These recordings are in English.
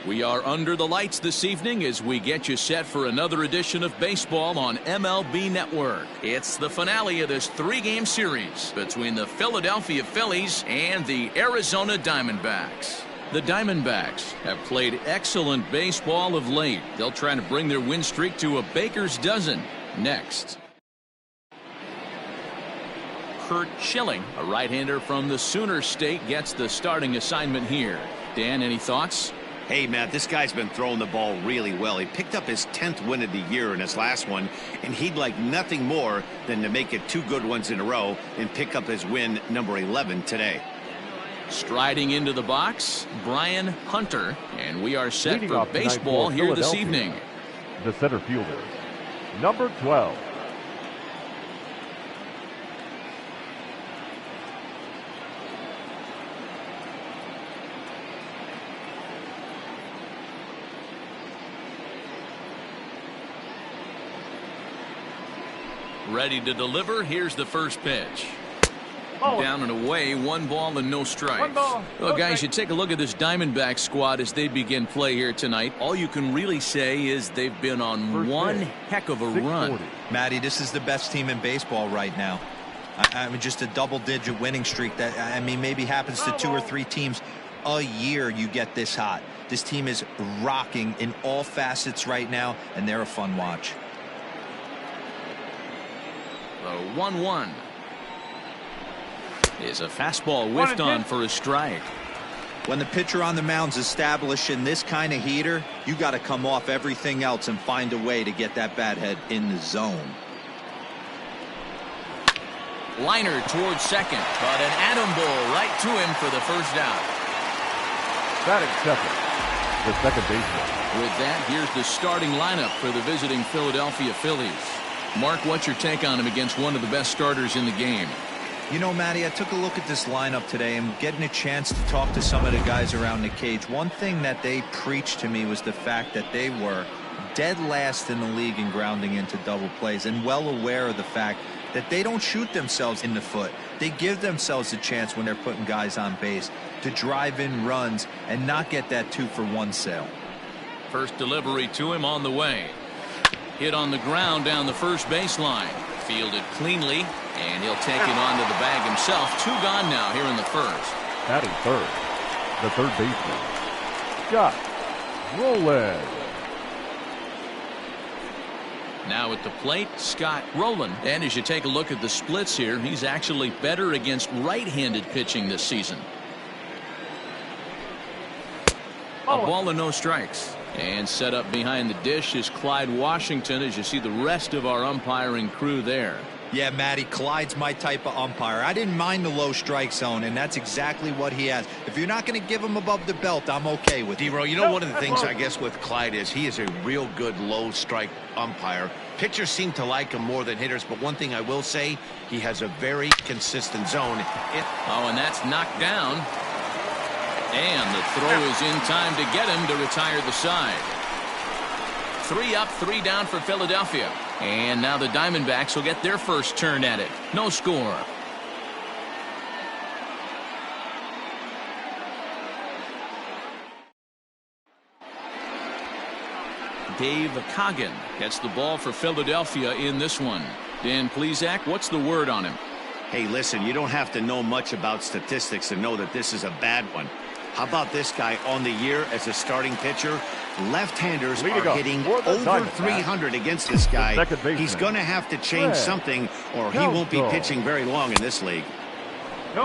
We are under the lights this evening as we get you set for another edition of baseball on MLB Network. It's the finale of this three-game series between the Philadelphia Phillies and the Arizona Diamondbacks. The Diamondbacks have played excellent baseball of late. They'll try to bring their win streak to a baker's dozen next. Kurt Schilling, a right-hander from the Sooner State, gets the starting assignment here. Dan, any thoughts? Hey, Matt, this guy's been throwing the ball really well. He picked up his 10th win of the year in his last one, and he'd like nothing more than to make it 2 good ones in a row and pick up his win number 11 today. Striding into the box, Brian Hunter, and we are set for baseball here this evening. The center fielder, number 12. Ready to deliver. Here's the first pitch. Down and away, 1 ball and no strikes. Well, guys, you take a look at this Diamondback squad as they begin play here tonight. All you can really say is they've been on one heck of a run. Matty, this is the best team in baseball right now. I mean, just a double-digit winning streak that, I mean, maybe happens to 2 or 3 teams a year. You get this hot. This team is rocking in all facets right now, and they're a fun watch. The 1-1 is a fastball whiffed on for a strike. When the pitcher on the mound's establishing this kind of heater, you got to come off everything else and find a way to get that bat head in the zone. Liner towards second, but an atom ball right to him for the first out. Batting second, the second baseman. With that, here's the starting lineup for the visiting Philadelphia Phillies. Mark, what's your take on him against one of the best starters in the game? You know, Matty, I took a look at this lineup today and getting a chance to talk to some of the guys around the cage. One thing that they preached to me was the fact that they were dead last in the league in grounding into double plays, and well aware of the fact that they don't shoot themselves in the foot. They give themselves a chance when they're putting guys on base to drive in runs and not get that 2-for-1 sale. First delivery to him on the way. Hit on the ground down the first baseline. Fielded cleanly, and he'll take it onto the bag himself. 2 gone now here in the first. Batting third, the third baseman, Scott Rowland. Now at the plate, Scott Rowland. And as you take a look at the splits here, he's actually better against right-handed pitching this season. A ball and no strikes. And set up behind the dish is Clyde Washington, as you see the rest of our umpiring crew there. Yeah, Matty, Clyde's my type of umpire. I didn't mind the low strike zone, and that's exactly what he has. If you're not going to give him above the belt, I'm okay with it. D-Row, you know, one of the things I guess with Clyde is he is a real good low strike umpire. Pitchers seem to like him more than hitters, but one thing I will say, he has a very consistent zone. And that's knocked down. And the throw is in time to get him to retire the side. 3 up, 3 down for Philadelphia. And now the Diamondbacks will get their first turn at it. No score. Dave Coggin gets the ball for Philadelphia in this one. Dan Plesac, what's the word on him? Hey, listen, you don't have to know much about statistics to know that this is a bad one. How about this guy on the year as a starting pitcher? Left-handers are hitting over 300 against this guy. He's going to have to change something, or he won't be pitching very long in this league.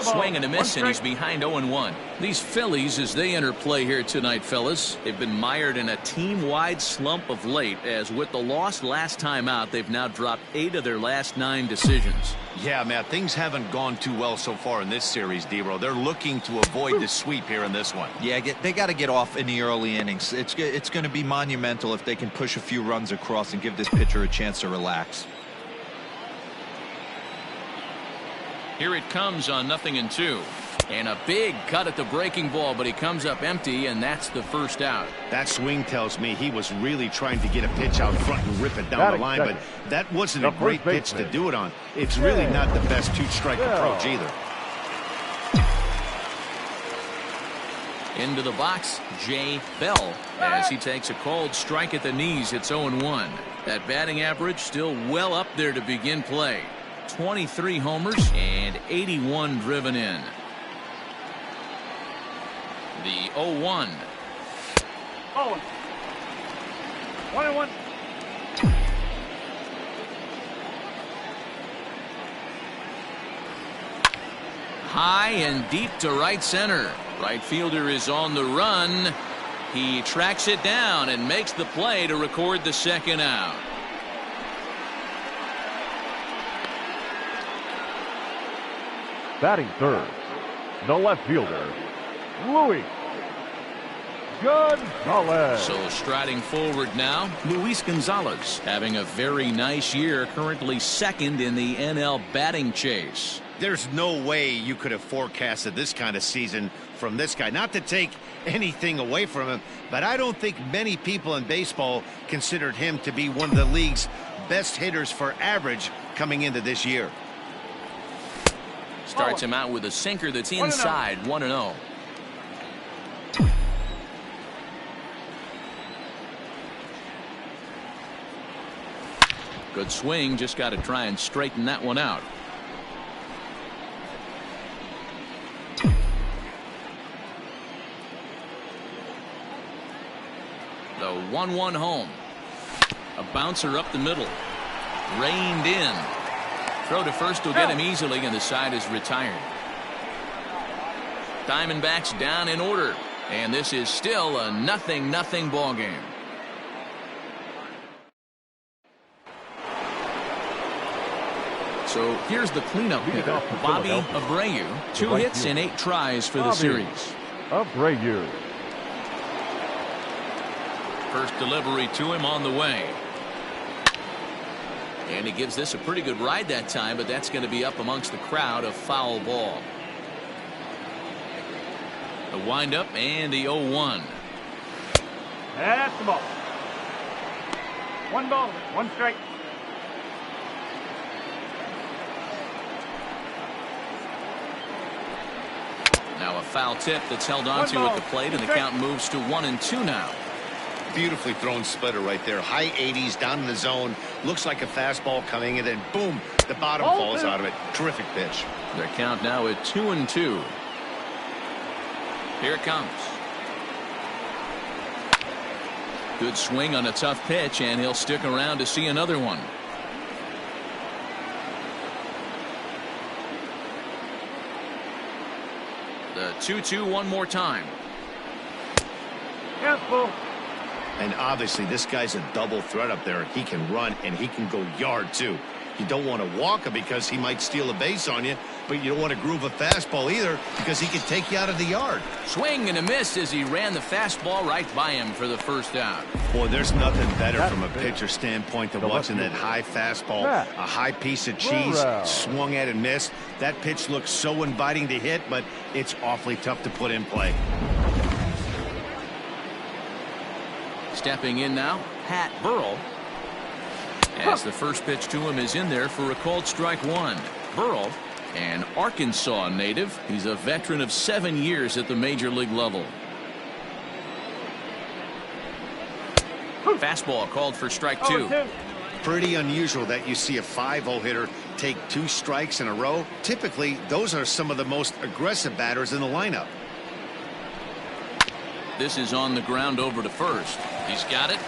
Swing and a miss, and he's behind 0-1. These Phillies, as they enter play here tonight, fellas, they've been mired in a team-wide slump of late, as with the loss last time out, they've now dropped 8 of their last 9 decisions. Yeah, Matt, things haven't gone too well so far in this series, D-Row. They're looking to avoid the sweep here in this one. Yeah, they got to get off in the early innings. It's going to be monumental if they can push a few runs across and give this pitcher a chance to relax. Here it comes on 0-2. And a big cut at the breaking ball, but he comes up empty, and that's the first out. That swing tells me he was really trying to get a pitch out front and rip it down the line, but that wasn't a great pitch to do it on. It's really not the best 2-strike approach either. Into the box, Jay Bell, as he takes a called strike at the knees. It's 0-1. That batting average still well up there to begin play. 23 homers and 81 driven in. The 0-1. 1-1. High and deep to right center. Right fielder is on the run. He tracks it down and makes the play to record the second out. Batting third, the left fielder, Luis Gonzalez. So striding forward now, Luis Gonzalez, having a very nice year, currently second in the NL batting chase. There's no way you could have forecasted this kind of season from this guy. Not to take anything away from him, but I don't think many people in baseball considered him to be one of the league's best hitters for average coming into this year. Starts him out with a sinker that's inside. 1-0. Good swing, just got to try and straighten that one out. The 1-1 home. A bouncer up the middle. Reined in. Throw to first will get him easily, and the side is retired. Diamondbacks down in order, and this is still a 0-0 ball game. So here's the cleanup hitter, Bobby Abreu. 2 hits and 8 tries for the series. Abreu. First delivery to him on the way. And he gives this a pretty good ride that time, but that's going to be up amongst the crowd. A foul ball. The windup and the 0-1. That's the ball. 1 ball, 1 strike. Now a foul tip that's held onto at the plate, and the count moves to 1-2 now. Beautifully thrown splitter right there. High 80s down in the zone. Looks like a fastball coming in, and boom, the bottom falls out of it. Terrific pitch. Their count now at 2-2. Here it comes. Good swing on a tough pitch, and he'll stick around to see another one. The 2-2 one more time. Careful. And obviously this guy's a double threat up there. He can run and he can go yard too. You don't want to walk him because he might steal a base on you, but you don't want to groove a fastball either because he can take you out of the yard. Swing and a miss as he ran the fastball right by him for the first out. Boy, there's nothing better from a pitcher standpoint than watching that high fastball, a high piece of cheese, swung at and missed. That pitch looks so inviting to hit, but it's awfully tough to put in play. Stepping in now, Pat Burrell. As the first pitch to him is in there for a called strike 1. Burrell, an Arkansas native. He's a veteran of 7 years at the major league level. Fastball called for strike 2. Pretty unusual that you see a 5-0 hitter take 2 strikes in a row. Typically, those are some of the most aggressive batters in the lineup. This is on the ground over to first. He's got it.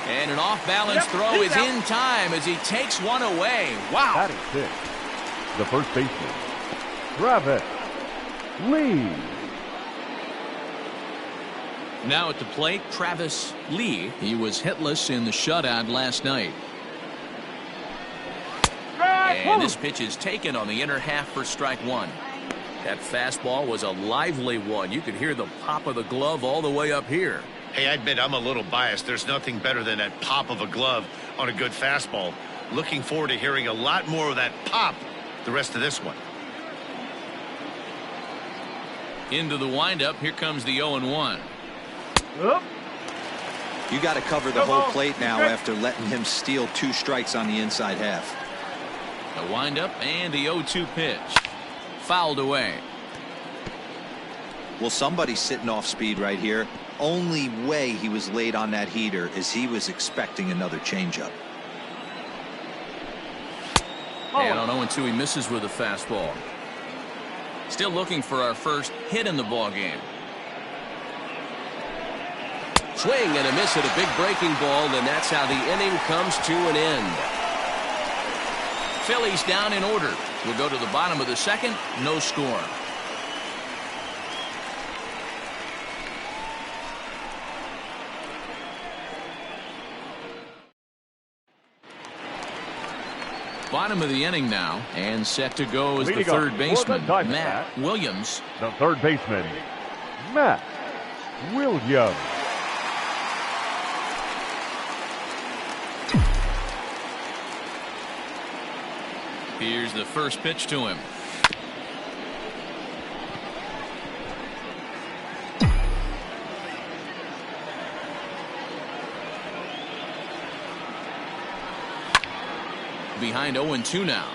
And an off-balance throw is in time as he takes one away. Wow. That is it. The first baseman, Travis Lee. Now at the plate, Travis Lee. He was hitless in the shutout last night. And this pitch is taken on the inner half for strike 1. That fastball was a lively one. You could hear the pop of the glove all the way up here. Hey, I admit I'm a little biased. There's nothing better than that pop of a glove on a good fastball. Looking forward to hearing a lot more of that pop the rest of this one. Into the windup. Here comes the 0-1. You got to cover the whole plate now after letting him steal 2 strikes on the inside half. The windup and the 0-2 pitch. Fouled away. Well, somebody's sitting off speed right here. Only way he was late on that heater is he was expecting another changeup. And on 0-2, he misses with a fastball. Still looking for our first hit in the ball game. Swing and a miss at a big breaking ball, and that's how the inning comes to an end. Phillies down in order. We'll go to the bottom of the second. No score. Bottom of the inning now, and set to go is the third baseman, Matt Williams. The third baseman, Matt Williams. Here's the first pitch to him. Behind 0-2 now.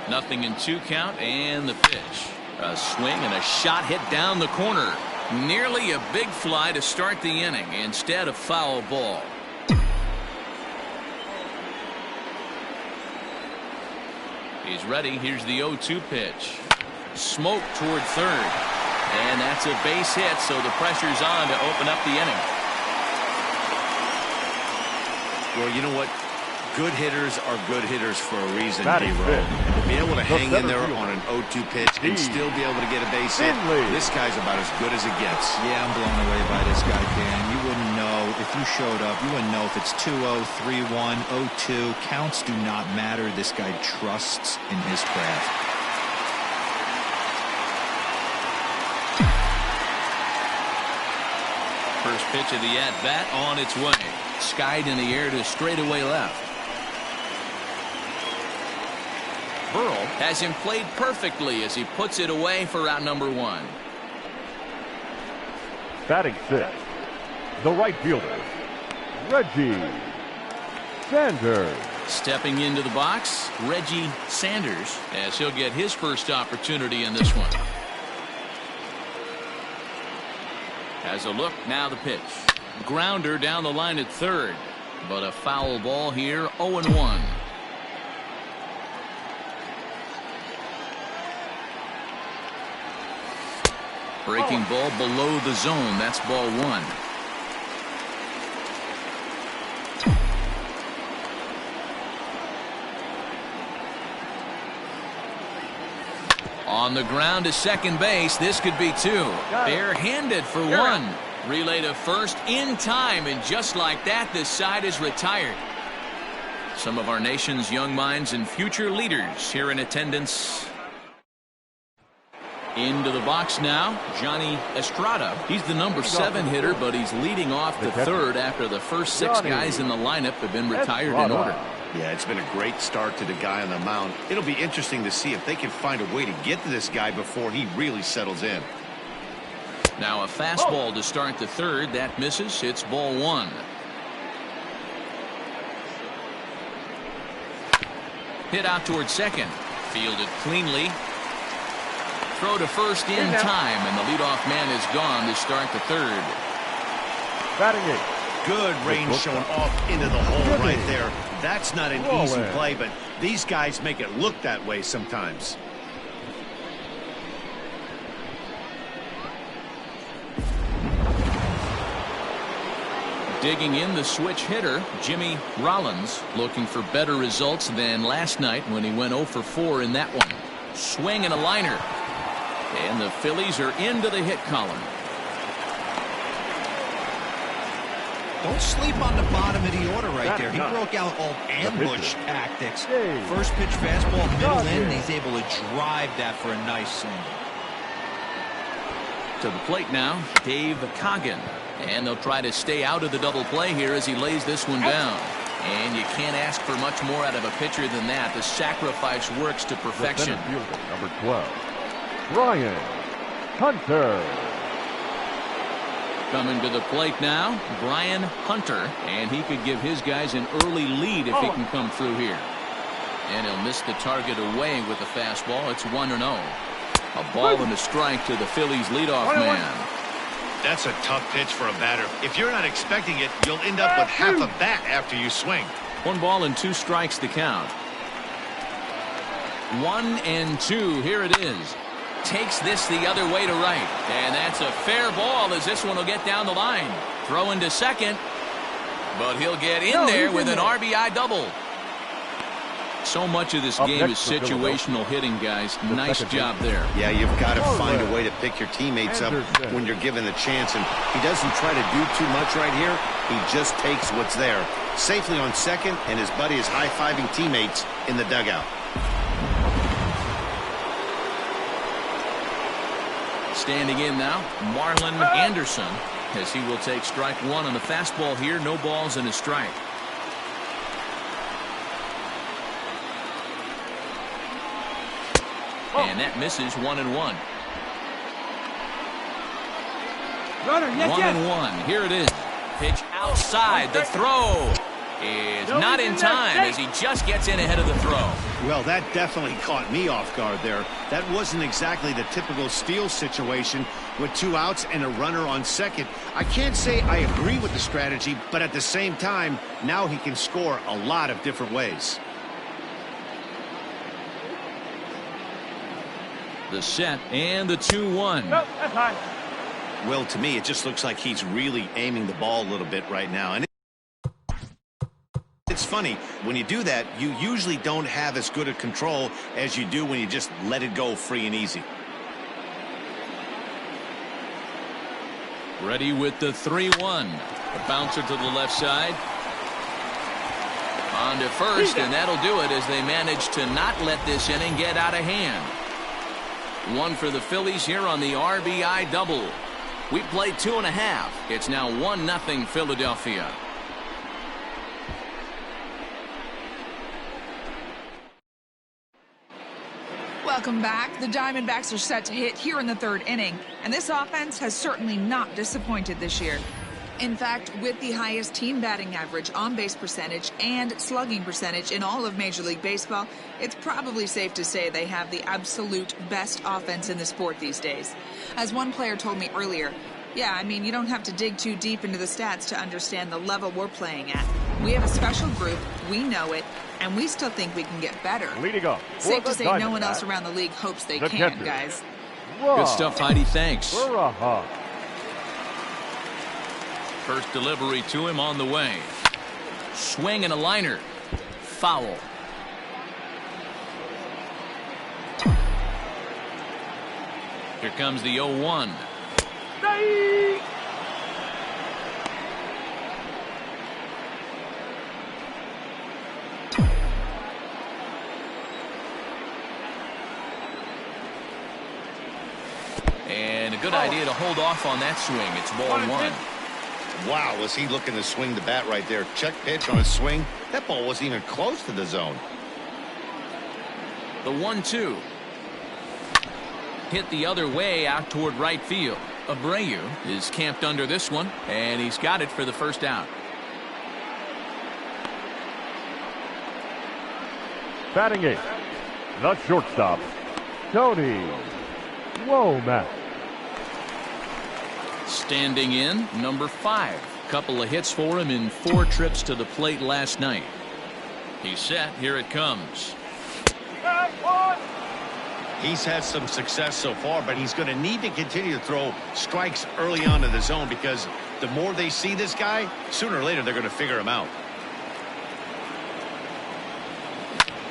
Nothing in 2 count, and the pitch. A swing and a shot hit down the corner. Nearly a big fly to start the inning. Instead, a foul ball. He's ready. Here's the 0-2 pitch. Smoke toward third. And that's a base hit, so the pressure's on to open up the inning. Well, you know what? Good hitters are good hitters for a reason, D-Roll. Being able to hang in there on an 0-2 pitch and still be able to get a base hit, this guy's about as good as it gets. Yeah, I'm blown away by this guy, Dan. You wouldn't know if you showed up. You wouldn't know if it's 2-0, 3-1, 0-2. Counts do not matter. This guy trusts in his craft. First pitch of the at-bat on its way. Skied in the air to straightaway left. Burrell has him played perfectly as he puts it away for out number 1. Batting 6, the right fielder, Reggie Sanders. Stepping into the box, Reggie Sanders, as he'll get his first opportunity in this one. Has a look, now the pitch. Grounder down the line at third, but a foul ball here, 0-1. Breaking ball below the zone, that's ball 1. On the ground to second base, this could be 2. Bare-handed for 1. Relay to first in time, and just like that, this side is retired. Some of our nation's young minds and future leaders here in attendance. Into the box now, Johnny Estrada. He's the number 7 hitter, but he's leading off the third after the first 6 guys in the lineup have been retired in order. Yeah, it's been a great start to the guy on the mound. It'll be interesting to see if they can find a way to get to this guy before he really settles in. Now a fastball to start the third. That misses. It's ball 1. Hit out toward second. Fielded cleanly. Throw to first in time, and the leadoff man is gone to start the third. Batting 8. Good range shown off into the hole right there. That's not an easy play, but these guys make it look that way sometimes. Digging in the switch hitter, Jimmy Rollins, looking for better results than last night when he went 0 for 4 in that one. Swing and a liner. And the Phillies are into the hit column. Don't sleep on the bottom of the order right there. He broke out all ambush tactics. First pitch fastball, middle in, and he's able to drive that for a nice single. To the plate now, Dave Coggin. And they'll try to stay out of the double play here as he lays this one down. And you can't ask for much more out of a pitcher than that. The sacrifice works to perfection. Number 12, Brian Hunter. Coming to the plate now, Brian Hunter, and he could give his guys an early lead if he can come through here. And he'll miss the target away with the fastball. It's 1-0. A ball and a strike to the Phillies leadoff man. That's a tough pitch for a batter. If you're not expecting it, you'll end up with half a bat after you swing. 1 ball and 2 strikes to count. 1-2. Here it is. Takes this the other way to right. And that's a fair ball as this one will get down the line. Throw into second. But he'll get in there with an RBI double. So much of this game is situational hitting, guys. Nice job there. Yeah, you've got to find a way to pick your teammates up when you're given the chance. And he doesn't try to do too much right here. He just takes what's there. Safely on second, and his buddy is high-fiving teammates in the dugout. Standing in now, Marlon Anderson, as he will take strike 1 on the fastball here. No balls and a strike. And that misses. 1-1. Runner, yes, 1-1. Here it is. Pitch outside. The throw is not in time as he just gets in ahead of the throw. Well, that definitely caught me off guard there. That wasn't exactly the typical steal situation with 2 outs and a runner on second. I can't say I agree with the strategy, but at the same time, now he can score a lot of different ways. The set and the 2-1. No, that's high. Well, to me, it just looks like he's really aiming the ball a little bit right now. And it's funny, when you do that, you usually don't have as good a control as you do when you just let it go free and easy. Ready with the 3-1. The bouncer to the left side. On to first, and that'll do it as they manage to not let this inning get out of hand. 1 for the Phillies here on the RBI double. We played 2.5. It's now 1-0 Philadelphia. Welcome back. The Diamondbacks are set to hit here in the 3rd inning, and this offense has certainly not disappointed this year. In fact, with the highest team batting average, on-base percentage, and slugging percentage in all of Major League Baseball, it's probably safe to say they have the absolute best offense in the sport these days. As one player told me earlier, yeah, I mean, you don't have to dig too deep into the stats to understand the level we're playing at. We have a special group, we know it, and we still think we can get better. Leading up. Safe to say no one else around the league hopes they can, guys. Good stuff, Heidi. Thanks. Baraha. First delivery to him on the way. Swing and a liner. Foul. Here comes the 0-1. And a good idea to hold off on that swing. It's ball 1. Wow, was he looking to swing the bat right there. Check pitch on a swing. That ball wasn't even close to the zone. The 1-2. Hit the other way out toward right field. Abreu is camped under this one, and he's got it for the first out. Batting 8. The shortstop, Tony Womack. Standing in, number 5. Couple of hits for him in 4 trips to the plate last night. He's set. Here it comes. He's had some success so far, but he's going to need to continue to throw strikes early on in the zone because the more they see this guy, sooner or later they're going to figure him out.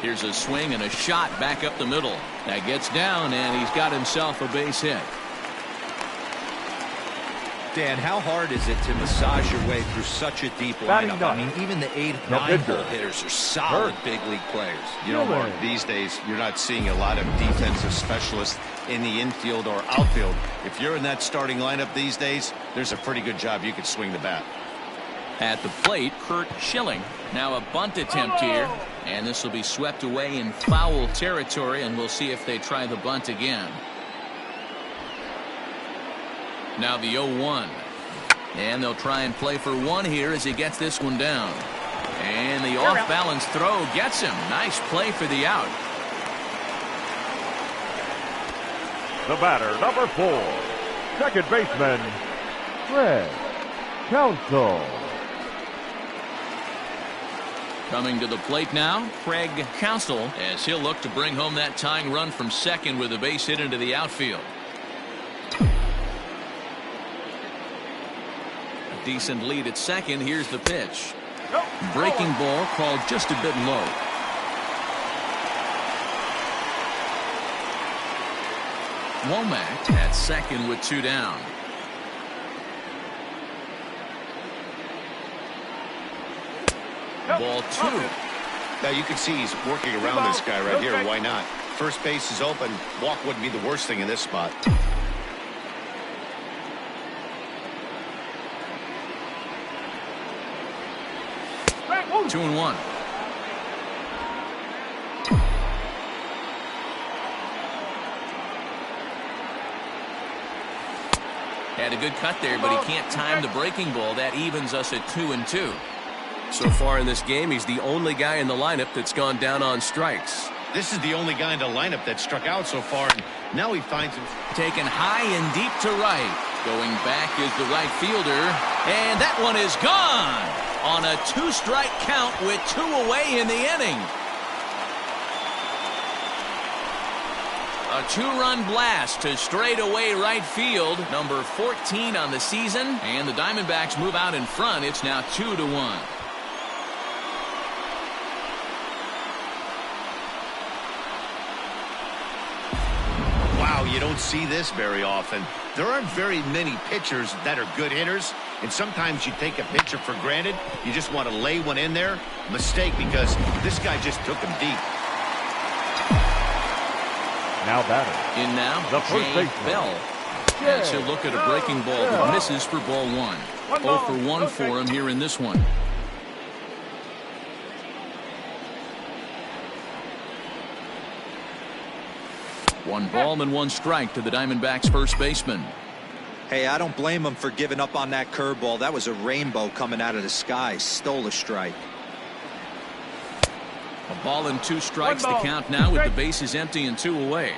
Here's a swing and a shot back up the middle. That gets down, and he's got himself a base hit. Dan, how hard is it to massage your way through such a deep lineup? I mean, even the 8, 9-hole hitters are solid big league players. You know, Mark, these days you're not seeing a lot of defensive specialists in the infield or outfield. If you're in that starting lineup these days, there's a pretty good job you could swing the bat. At the plate, Kurt Schilling. Now a bunt attempt here, and this will be swept away in foul territory, and we'll see if they try the bunt again. Now the 0-1. And they'll try and play for 1 here as he gets this one down. And the off-balance throw gets him. Nice play for the out. The batter, number 4, second baseman, Fred Counsell. Coming to the plate now, Craig Counsell, as he'll look to bring home that tying run from second with a base hit into the outfield. A decent lead at second. Here's the pitch. Breaking ball called just a bit low. Womack at second with 2 down. Ball 2. Now you can see he's working around this guy right here. Why not? First base is open. Walk wouldn't be the worst thing in this spot. 2-1. Had a good cut there, but he can't time the breaking ball. That evens us at 2-2. So far in this game, he's the only guy in the lineup that's gone down on strikes. This is the only guy in the lineup that struck out so far, and now he finds him taken high and deep to right. Going back is the right fielder, and that one is gone on a 2-strike count with 2 away in the inning. A 2-run blast to straightaway right field, number 14 on the season, and the Diamondbacks move out in front. It's now 2-1. You don't see this very often. There aren't very many pitchers that are good hitters, and sometimes you take a pitcher for granted. You just want to lay one in there. Mistake, because this guy just took him deep. Now batter. In now, the first baseman, Bell. As he'll look at a breaking ball that misses for ball 1. 0 for 1 for him here in this one. One ball and 1 strike to the Diamondbacks first baseman. Hey, I don't blame him for giving up on that curveball. That was a rainbow coming out of the sky. Stole a strike. A ball and 2 strikes to count now with the bases empty and 2 away.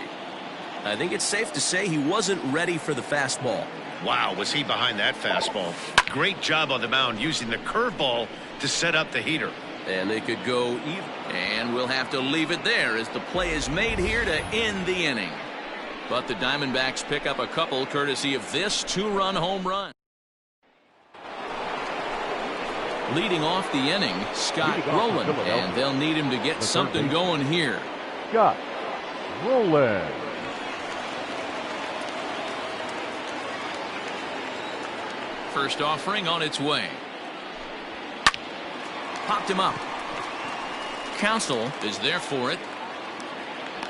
I think it's safe to say he wasn't ready for the fastball. Wow, was he behind that fastball. Great job on the mound using the curveball to set up the heater. And they could go even. And we'll have to leave it there as the play is made here to end the inning. But the Diamondbacks pick up a couple courtesy of this 2-run home run. Leading off the inning, Scott Rowland, and they'll need him to get something going here. Scott Rowland. First offering on its way. Popped him up. Counsell is there for it.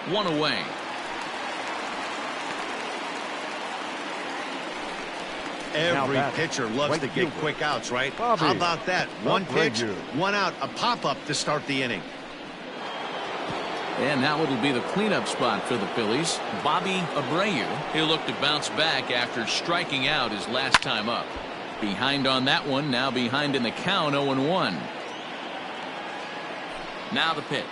1 away. Every pitcher loves to get quick outs, right? How about that? 1 pitch, 1 out, a pop-up to start the inning. And now it'll be the cleanup spot for the Phillies. Bobby Abreu. He'll look to bounce back after striking out his last time up. Behind on that one, now behind in the count, 0-1. Now the pitch.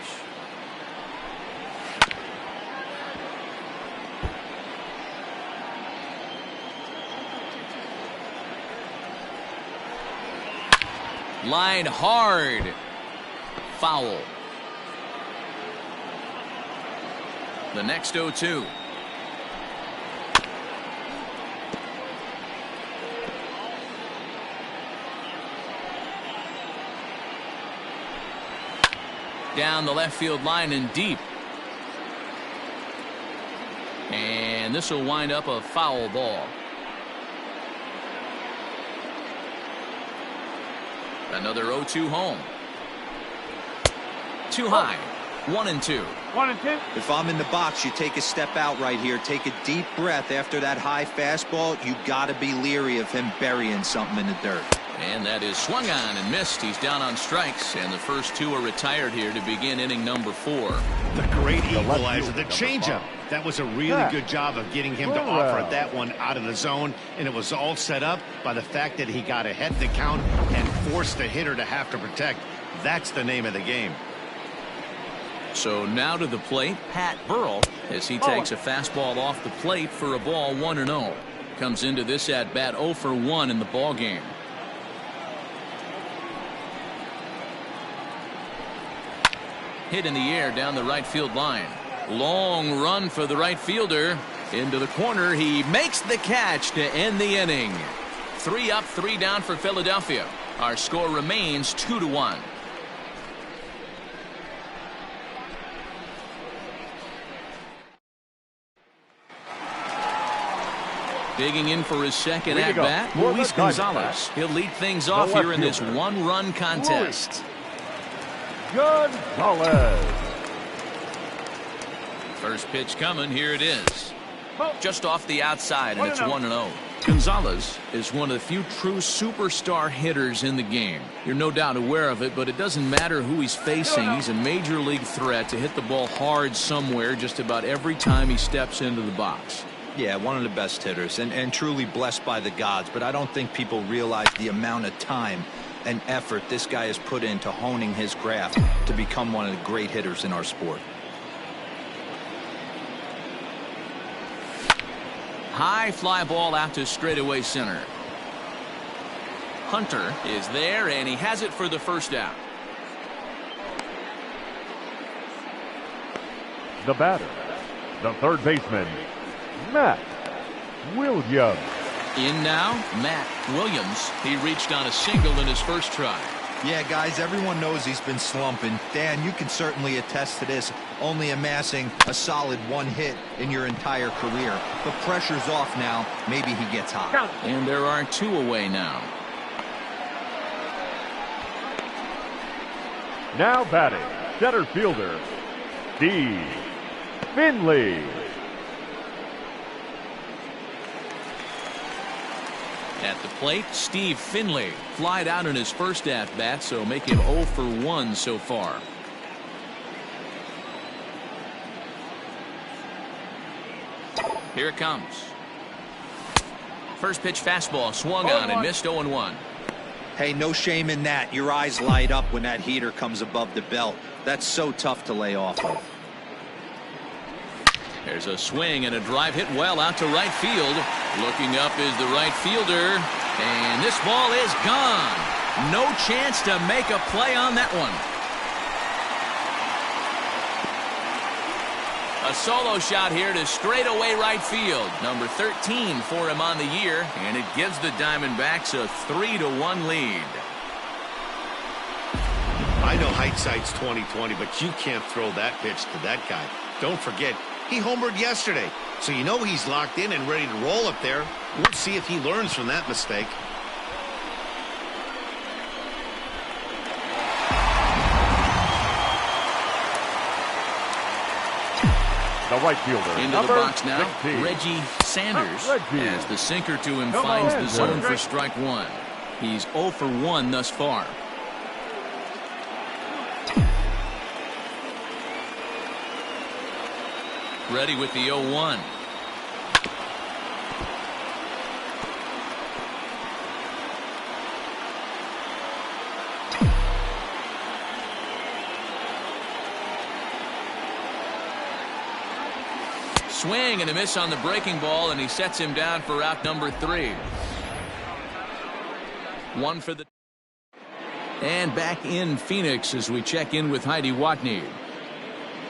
Line hard. Foul. The next 0-2. Down the left field line and deep. And this will wind up a foul ball. Another 0-2 home. Too high. 1-2. 1-2. If I'm in the box, you take a step out right here. Take a deep breath after that high fastball. You got to be leery of him burying something in the dirt. And that is swung on and missed. He's down on strikes, and the first 2 are retired here to begin inning number 4. The great equalizer, the changeup. That was a really good job of getting him to offer that one out of the zone, and it was all set up by the fact that he got ahead of the count and forced the hitter to have to protect. That's the name of the game. So now to the plate, Pat Burrell, as he takes a fastball off the plate for a ball 1-0. Comes into this at bat 0 for 1 in the ball game. Hit in the air down the right field line. Long run for the right fielder. Into the corner. He makes the catch to end the inning. 3 up, 3 down for Philadelphia. Our score remains 2-1. Digging in for his second at bat, Luis Gonzalez. He'll lead things off here in this one-run contest. Gonzalez. First pitch coming. Here it is. Just off the outside, and it's 1-0. Gonzalez is one of the few true superstar hitters in the game. You're no doubt aware of it, but it doesn't matter who he's facing. He's a major league threat to hit the ball hard somewhere just about every time he steps into the box. Yeah, one of the best hitters and truly blessed by the gods, but I don't think people realize the amount of time and effort this guy has put into honing his craft to become one of the great hitters in our sport. High fly ball out to straightaway center. Hunter is there, and he has it for the first out. The batter, the third baseman, Matt Williams. In now, Matt Williams. He reached on a single in his first try. Yeah, guys, everyone knows he's been slumping. Dan, you can certainly attest to this, only amassing a solid 1 hit in your entire career. The pressure's off now. Maybe he gets hot. And there are 2 away now. Now batting, center fielder, Steve Finley. At the plate, Steve Finley. Flied out in his first at-bat, so make him 0 for 1 so far. Here it comes. First pitch fastball swung on and missed 0-1. Hey, no shame in that. Your eyes light up when that heater comes above the belt. That's so tough to lay off of. There's a swing and a drive hit well out to right field. Looking up is the right fielder, and this ball is gone. No chance to make a play on that one. A solo shot here to straightaway right field. Number 13 for him on the year, and it gives the Diamondbacks a 3-1 lead. I know hindsight's 20/20, but you can't throw that pitch to that guy. Don't forget, he homered yesterday, so you know he's locked in and ready to roll up there. We'll see if he learns from that mistake. The right fielder. Into the box now, 16. Reggie Sanders. As the sinker to him finds the zone for strike 1. He's 0 for 1 thus far. Ready with the 0-1. Swing and a miss on the breaking ball, and he sets him down for out number 3. 1 for the. And back in Phoenix as we check in with Heidi Watney.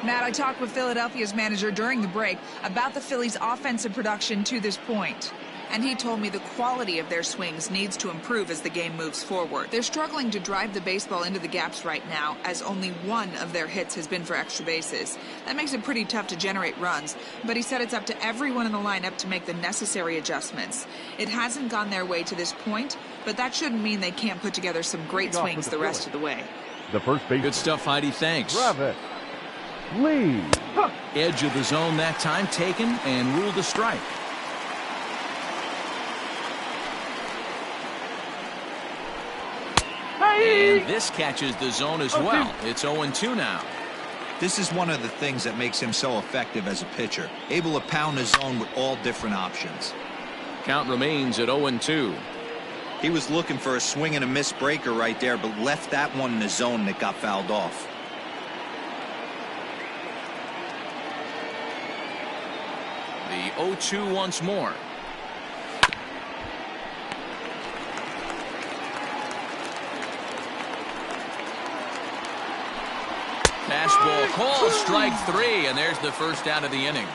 Matt, I talked with Philadelphia's manager during the break about the Phillies' offensive production to this point. And he told me the quality of their swings needs to improve as the game moves forward. They're struggling to drive the baseball into the gaps right now, as only 1 of their hits has been for extra bases. That makes it pretty tough to generate runs, but he said it's up to everyone in the lineup to make the necessary adjustments. It hasn't gone their way to this point, but that shouldn't mean they can't put together some great swings the rest of the way. The first base. Good stuff, Heidi. Thanks. Lee. Edge of the zone that time taken and ruled a strike. And this catches the zone as well. It's 0-2 now. This is one of the things that makes him so effective as a pitcher. Able to pound the zone with all different options. Count remains at 0-2. He was looking for a swing and a miss breaker right there, but left that one in the zone that got fouled off. The 0-2 once more. Fastball call, strike 3, and there's the first out of the inning.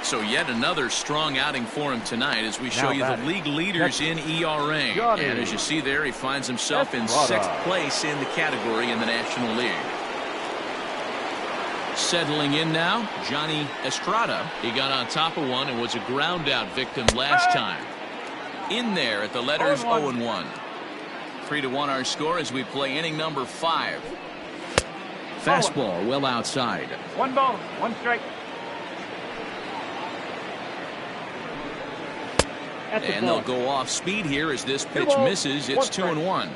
So yet another strong outing for him tonight as we show you the league leaders in ERA. And as you see there, he finds himself in 6th place in the category in the National League. Settling in now, Johnny Estrada. He got on top of one and was a ground out victim last time. In there at the letters 0-1. 3-1 our score as we play inning number 5. Fastball well outside. 1 ball, 1 strike. And they'll go off speed here as this pitch misses. It's 2-1.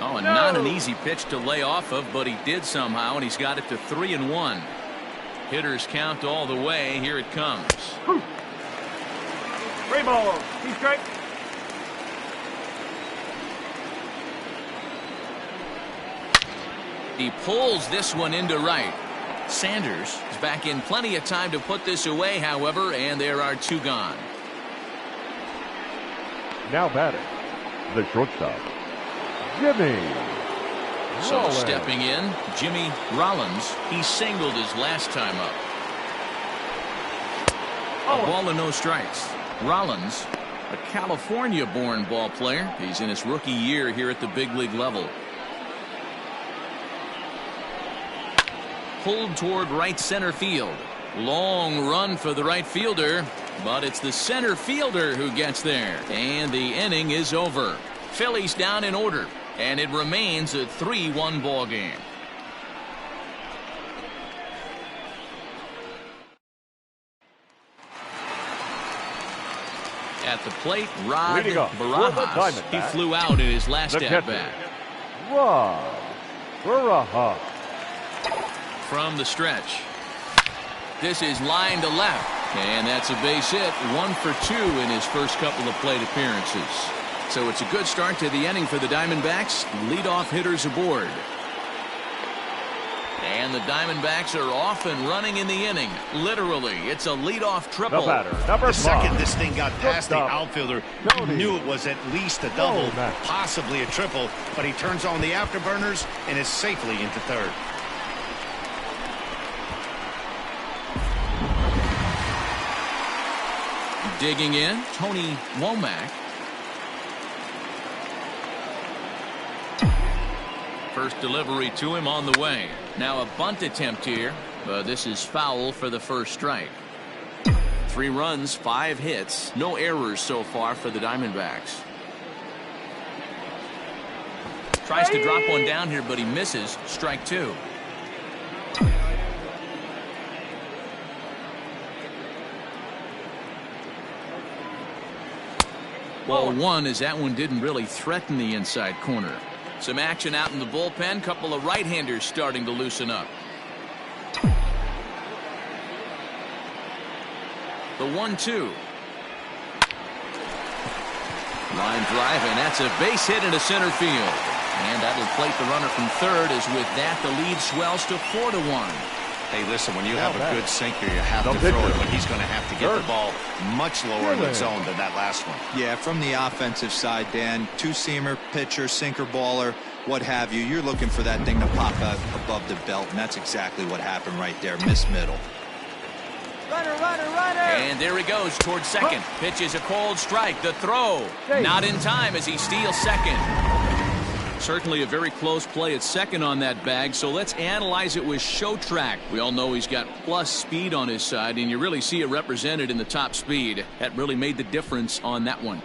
Oh, and not an easy pitch to lay off of, but he did somehow, and he's got it to 3-1. Hitters count all the way. Here it comes. 3 balls, 2 strikes. He pulls this one into right. Sanders is back in plenty of time to put this away, however, and there are 2 gone. Now batting, the shortstop, Jimmy So Rollins. stepping in, Jimmy Rollins. He singled his last time up. A ball and no strikes. Rollins, a California-born ball player. He's in his rookie year here at the big league level. Pulled toward right center field. Long run for the right fielder, but it's the center fielder who gets there. And the inning is over. Phillies down in order, and it remains a 3-1 ball game. At the plate, Rod Barajas. He flew out in his last at-bat. Rod Barajas. From the stretch. This is line to left, and that's a base hit. 1 for 2 in his first couple of plate appearances. So it's a good start to the inning for the Diamondbacks. Leadoff hitters aboard. And the Diamondbacks are off and running in the inning. Literally, it's a leadoff triple. The batter, number 5. The second this thing got past the outfielder, he knew it was at least a double, possibly a triple, but he turns on the afterburners and is safely into third. Digging in, Tony Womack. First delivery to him on the way. Now a bunt attempt here, but this is foul for the first strike. 3 runs, 5 hits, no errors so far for the Diamondbacks. Tries to drop one down here, but he misses. Strike 2. Ball 1 as that one didn't really threaten the inside corner. Some action out in the bullpen. Couple of right-handers starting to loosen up. The 1-2. Line drive, and that's a base hit into center field. And that'll plate the runner from third, as with that the lead swells to 4-1. Hey, listen, when you have a good sinker, you have to throw it, but he's going to have to get the ball much lower in the zone than that last one. Yeah, from the offensive side, Dan, 2-seamer, pitcher, sinker, baller, what have you. You're looking for that thing to pop out above the belt, and that's exactly what happened right there. Miss middle. Runner, runner, runner! And there he goes towards second. Pitch is a cold strike. The throw. Not in time as he steals second. Certainly a very close play at second on that bag, so let's analyze it with show track. We all know he's got plus speed on his side, and you really see it represented in the top speed. That really made the difference on that one.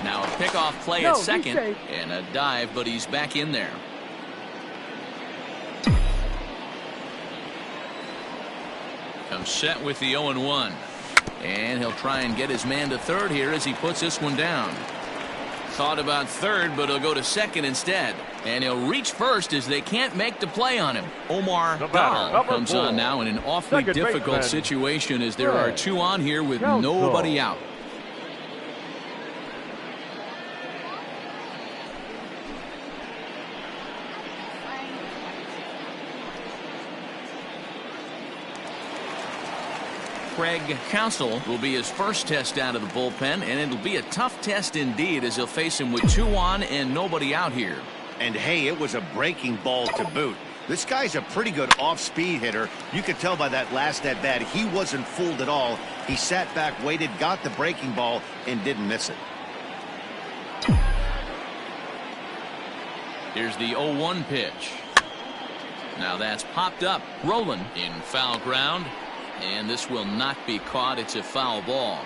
Now a pickoff play at second, and a dive, but he's back in there. Comes set with the 0-1. And he'll try and get his man to third here as he puts this one down. Thought about third, but he'll go to second instead. And he'll reach first as they can't make the play on him. Omar The Dahl batter, comes number 4. on now in an awfully Second difficult baseman, situation as there are 2 on here with Counsell. nobody out. Craig Counsell will be his first test out of the bullpen, and it'll be a tough test indeed as he'll face him with 2 on and nobody out here. And hey, it was a breaking ball to boot. This guy's a pretty good off-speed hitter. You could tell by that last at-bat he wasn't fooled at all. He sat back, waited, got the breaking ball, and didn't miss it. Here's the 0-1 pitch. Now that's popped up. Rolling in foul ground. And this will not be caught. It's a foul ball.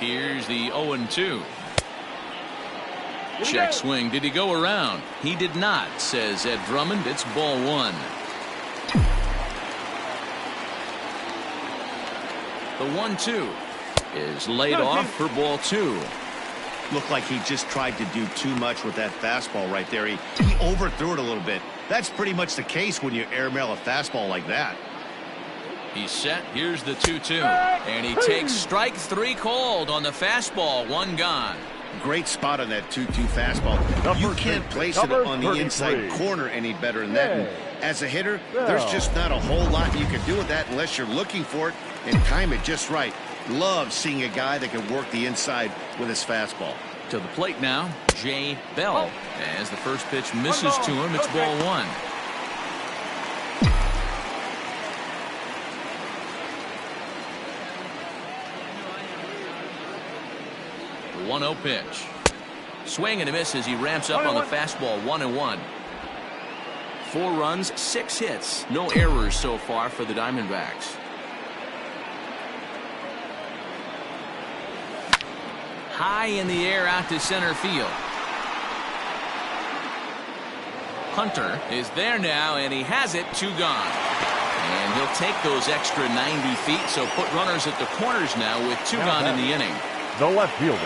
Here's the 0-2. Check swing. Did he go around? He did not, says Ed Drummond. It's ball 1. The 1-2 is laid off for ball 2. Looked like he just tried to do too much with that fastball right there. He overthrew it a little bit. That's pretty much the case when you airmail a fastball like that. He's set. Here's the 2-2. And he takes strike 3 called on the fastball. 1 gone. Great spot on that 2-2 fastball. You can't place it on the inside corner any better than that. And as a hitter, there's just not a whole lot you can do with that unless you're looking for it and time it just right. Love seeing a guy that can work the inside with his fastball. To the plate now, Jay Bell. As the first pitch misses to him, it's ball 1. The 1-0 pitch. Swing and a miss as he ramps up on the fastball. 1-1. 4 runs, 6 hits. No errors so far for the Diamondbacks. High in the air out to center field. Hunter is there now, and he has it. 2 gone. And he'll take those extra 90 feet, so put runners at the corners now with 2 gone in the inning. The left fielder,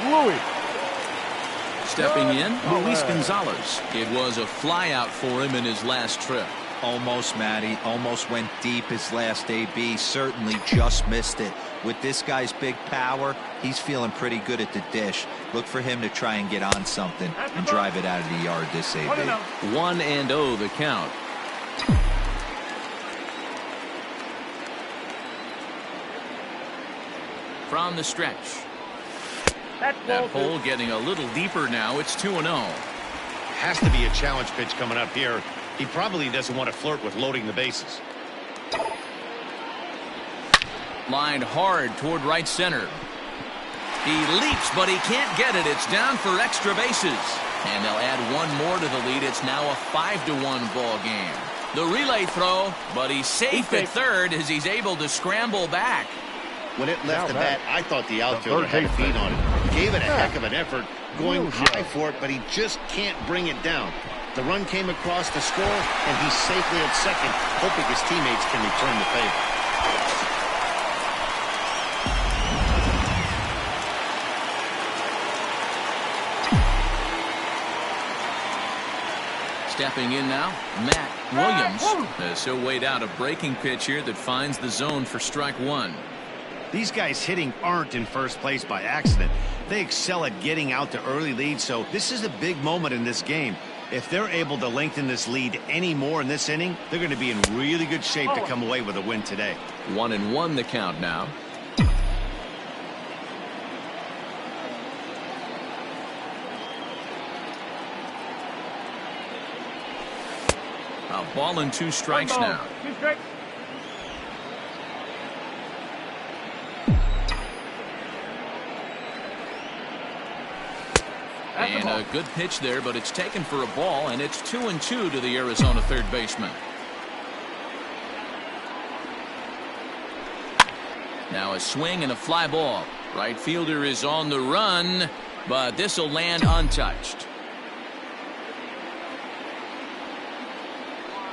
Louis. Stepping in, Luis Gonzalez. It was a flyout for him in his last trip. Almost, Matty. Almost went deep his last AB. Certainly just missed it. With this guy's big power, he's feeling pretty good at the dish. Look for him to try and get on something and drive it out of the yard this AB. 1-0 the count. From the stretch. That hole getting a little deeper now. It's 2-0. Has to be a challenge pitch coming up here. He probably doesn't want to flirt with loading the bases. Lined hard toward right center. He leaps, but he can't get it. It's down for extra bases. And they'll add 1 more to the lead. It's now a 5-1 ball game. The relay throw, but he's safe at third as he's able to scramble back. When it left the bat, I thought the outfielder had a beat on it. Gave it a heck of an effort, going high for it, but he just can't bring it down. The run came across to score, and he's safely at second, hoping his teammates can return the favor. Stepping in now, Matt Williams. So weighed out a breaking pitch here that finds the zone for strike 1. These guys hitting aren't in first place by accident. They excel at getting out to early leads, so this is a big moment in this game. If they're able to lengthen this lead any more in this inning, they're going to be in really good shape to come away with a win today. 1-1 the count now. A ball and 2 strikes now. And a good pitch there, but it's taken for a ball, and it's 2-2 to the Arizona third baseman. Now a swing and a fly ball. Right fielder is on the run, but this will land untouched.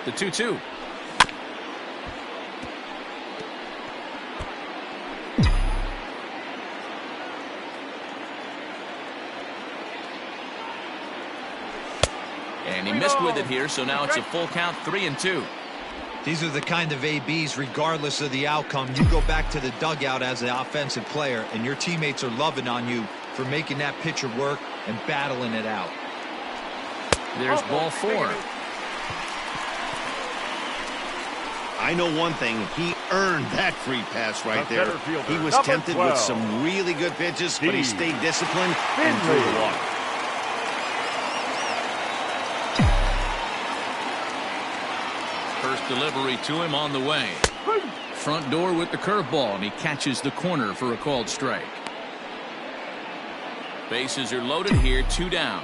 The 2-2. missed with it here, so now it's a full count, 3-2. These are the kind of ABs, regardless of the outcome. You go back to the dugout as an offensive player, and your teammates are loving on you for making that pitcher work and battling it out. There's ball 4. I know one thing. He earned that free pass right there. He was tempted with some really good pitches, but he stayed disciplined and threw the walk. First delivery to him on the way. Front door with the curveball, and he catches the corner for a called strike. Bases are loaded here, 2 down.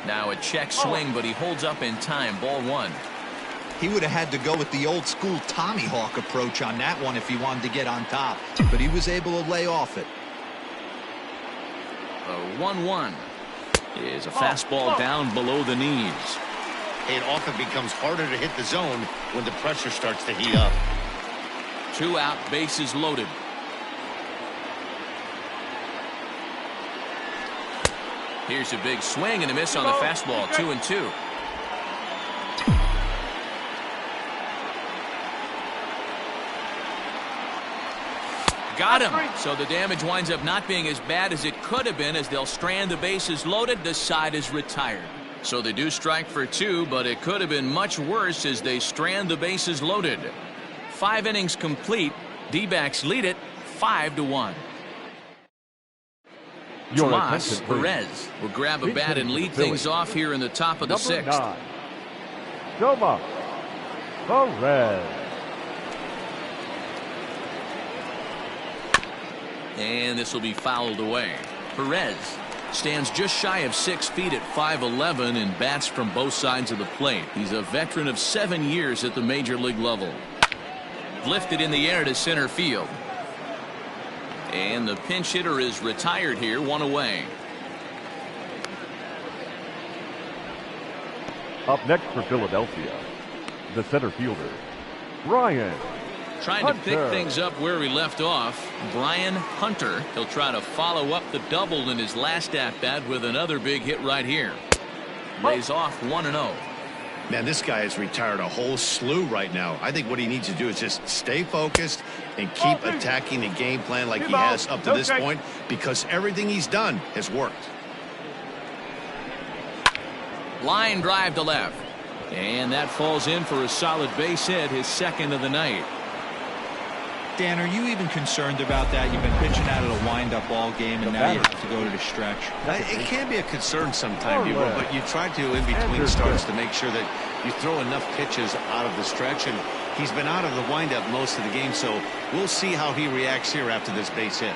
Now a check swing, but he holds up in time. Ball 1. He would have had to go with the old school Tommy Hawk approach on that one if he wanted to get on top, but he was able to lay off it. The 1-1 is a fastball down below the knees. It often becomes harder to hit the zone when the pressure starts to heat up. 2 out, bases loaded. Here's a big swing and a miss on the fastball. 2-2. Got him. So the damage winds up not being as bad as it could have been, as they'll strand the bases loaded. The side is retired. So they do strike for 2, but it could have been much worse as they strand the bases loaded. 5 innings complete. D-backs lead it 5-1. Tomas Perez will grab a bat and lead things off here in the top of the 6th. 9. Tomas Perez. And this will be fouled away. Perez stands just shy of 6 feet at 5'11" and bats from both sides of the plate. He's a veteran of 7 years at the major league level. Lifted in the air to center field. And the pinch hitter is retired here, 1 away. Up next for Philadelphia, the center fielder, Brian Trying to pick things up where he left off. Brian Hunter. He'll try to follow up the double in his last at-bat with another big hit right here. Lays off 1-0. Man, this guy has retired a whole slew right now. I think what he needs to do is just stay focused and keep attacking the game plan like he has up to this point, because everything he's done has worked. Line drive to left. And that falls in for a solid base hit, his 2nd of the night. Dan, are you even concerned about that? You've been pitching out of a wind-up all game, and now you have to go to the stretch. It can be a concern sometimes, but you try to, in between starts, to make sure that you throw enough pitches out of the stretch, and he's been out of the windup most of the game, so we'll see how he reacts here after this base hit.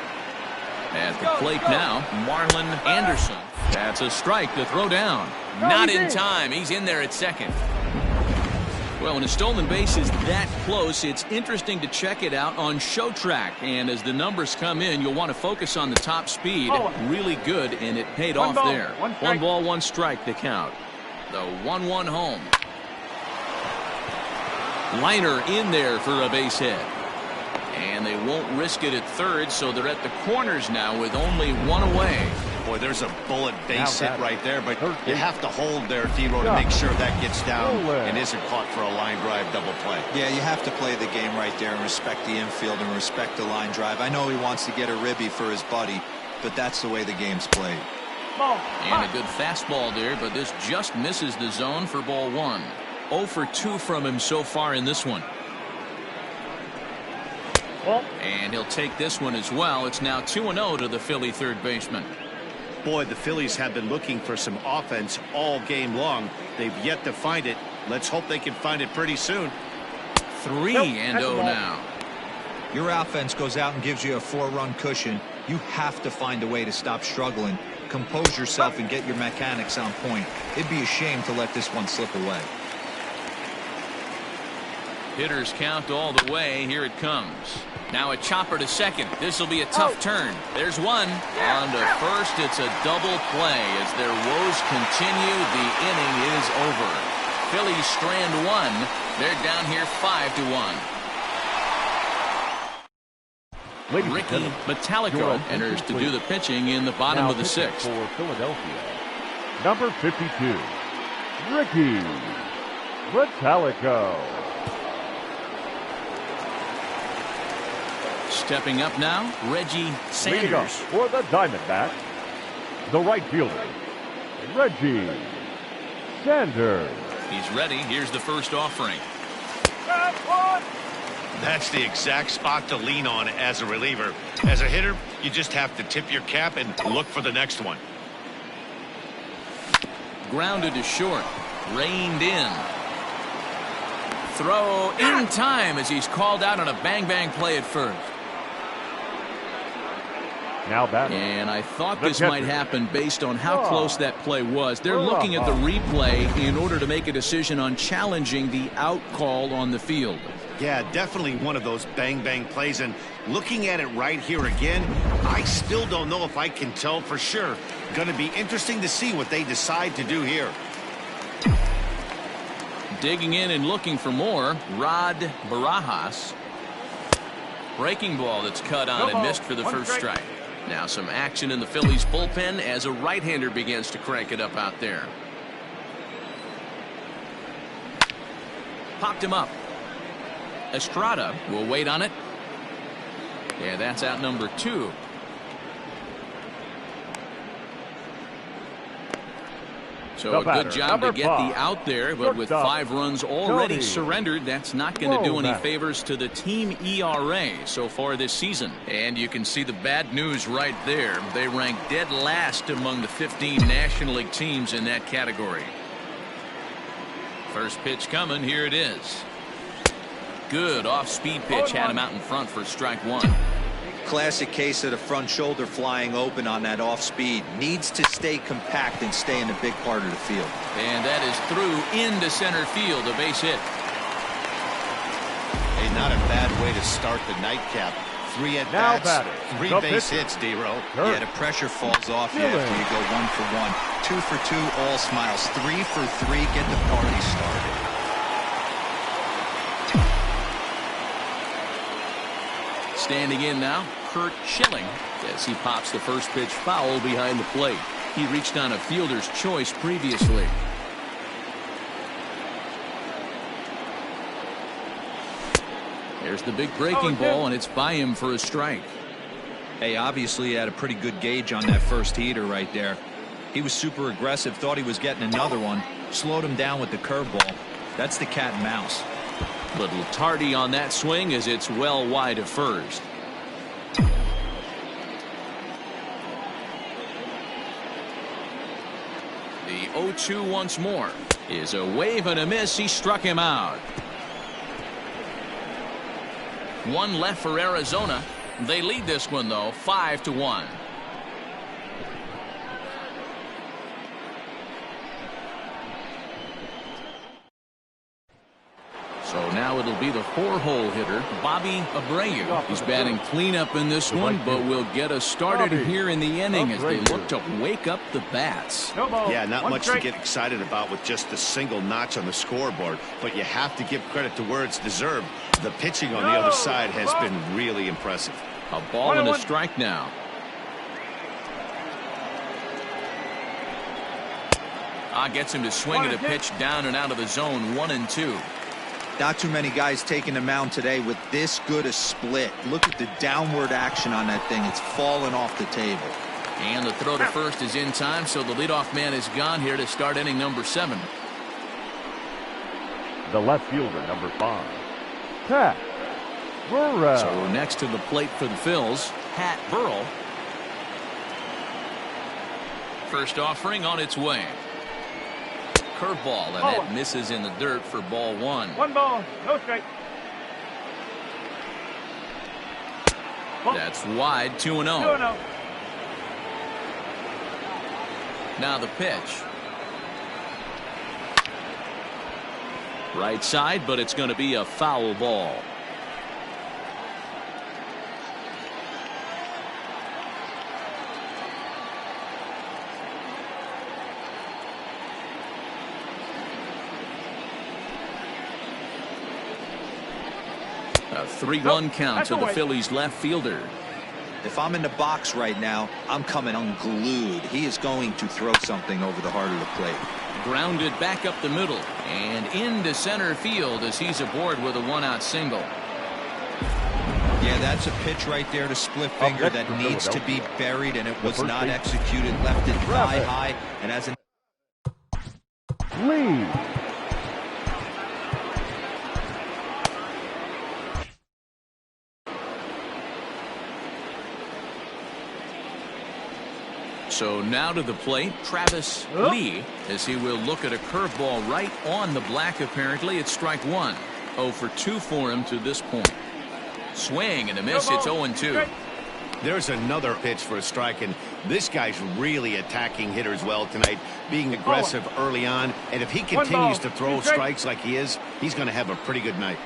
At the plate now, Marlon Anderson. That's a strike to throw down. Not in time. He's in there at 2nd. Well, when a stolen base is that close, it's interesting to check it out on Show Track. And as the numbers come in, you'll want to focus on the top speed. Really good, and it paid off there. 1 ball, 1 strike to count. The 1-1 home. Liner in there for a base hit. And they won't risk it at 3rd, so they're at the corners now with only 1 away. Boy, there's a bullet base hit right there, but you have to hold there, T-Row, to make sure that gets down and isn't caught for a line drive double play. Yeah, you have to play the game right there and respect the infield and respect the line drive. I know he wants to get a ribby for his buddy, but that's the way the game's played. And a good fastball there, but this just misses the zone for ball 1. 0 for 2 from him so far in this one. And he'll take this one as well. It's now 2-0 to the Philly third baseman. Boy, the Phillies have been looking for some offense all game long. They've yet to find it. Let's hope they can find it pretty soon. 3-0 now. Your offense goes out and gives you a 4-run cushion. You have to find a way to stop struggling. Compose yourself and get your mechanics on point. It'd be a shame to let this one slip away. Hitters count all the way. Here it comes. Now a chopper to 2nd. This will be a tough turn. There's 1. On to 1st. It's a double play. As their woes continue, the inning is over. Phillies strand 1. They're down here 5-1. Ricky Metallico enters to do the pitching in the bottom of the sixth. For Philadelphia, number 52, Ricky Metallico. Stepping up now, Reggie Sanders. For the Diamondbacks, the right fielder, Reggie Sanders. He's ready. Here's the first offering. That's the exact spot to lean on as a reliever. As a hitter, you just have to tip your cap and look for the next one. Grounded to short. Reined in. Throw in time as he's called out on a bang-bang play at first. Now batting. And I thought this might happen based on how close that play was. They're looking at the replay in order to make a decision on challenging the out call on the field. Yeah, definitely one of those bang-bang plays. And looking at it right here again, I still don't know if I can tell for sure. Going to be interesting to see what they decide to do here. Digging in and looking for more, Rod Barajas. Breaking ball that's cut on and missed for the first strike. Now some action in the Phillies bullpen as a right-hander begins to crank it up out there. Popped him up. Estrada will wait on it. Yeah, that's out number 2. So a good job to get the out there, but with 5 runs already surrendered, that's not going to do any favors to the team ERA so far this season. And you can see the bad news right there. They rank dead last among the 15 National League teams in that category. First pitch coming. Here it is. Good off-speed pitch. Had him out in front for strike 1. Classic case of the front shoulder flying open on that off speed. Needs to stay compact and stay in the big part of the field. And that is through into center field. A base hit. Hey, not a bad way to start the nightcap. 3 at-bats, 3 base hits, D-Row. Yeah, the pressure falls off you after you go 1 for 1. 2 for 2, all smiles. 3 for 3, get the party started. Standing in now, Kurt Schilling, as he pops the first pitch foul behind the plate. He reached on a fielder's choice previously. There's the big breaking ball, and it's by him for a strike. Hey, obviously he had a pretty good gauge on that first heater right there. He was super aggressive, thought he was getting another one, slowed him down with the curveball. That's the cat and mouse. Little tardy on that swing as it's well wide of first. The 0-2 once more is a wave and a miss. He struck him out. 1 left for Arizona. They lead this one though 5-1. So now it'll be the 4-hole hitter, Bobby Abreu. He's batting cleanup in this one, but will get us started here in the inning as they look to wake up the bats. Yeah, not much to get excited about with just a single notch on the scoreboard, but you have to give credit to where it's deserved. The pitching on the other side has been really impressive. A ball and a strike now. Gets him to swing at a pitch down and out of the zone. 1-2. Not too many guys taking the mound today with this good a split. Look at the downward action on that thing. It's falling off the table. And the throw to first is in time, so the leadoff man is gone here to start inning number 7. The left fielder, number 5, Pat Burrell. So next to the plate for the Phils, Pat Burrell. First offering on its way. Curveball, and that misses in the dirt for ball 1. 1 ball, no strike. That's wide. 2-0. Now the pitch. Right side, but it's going to be a foul ball. A 3-1 count to the Phillies left fielder. If I'm in the box right now, I'm coming unglued. He is going to throw something over the heart of the plate. Grounded back up the middle and into center field as he's aboard with a 1-out single. Yeah, that's a pitch right there to split finger that needs to be buried, and it was not executed. Left it thigh high, and as an lead. So now to the plate, Travis Lee, as he will look at a curveball right on the black. Apparently, it's strike one. 0 for 2 for him to this point. Swing and a miss. It's 0-2. There's another pitch for a strike, and this guy's really attacking hitters well tonight, being aggressive early on. And if he continues to throw strikes like he is, he's going to have a pretty good night.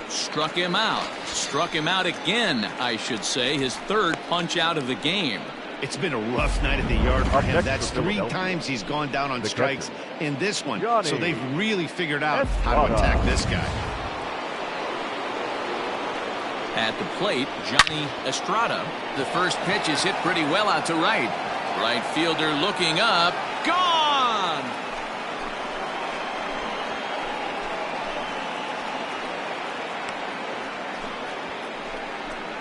Struck him out. Struck him out again, I should say. His third punch out of the game. It's been a rough night at the yard for him. That's 3 times he's gone down on strikes in this one. So they've really figured out how to attack this guy. At the plate, Johnny Estrada. The first pitch is hit pretty well out to right. Right fielder looking up. Gone!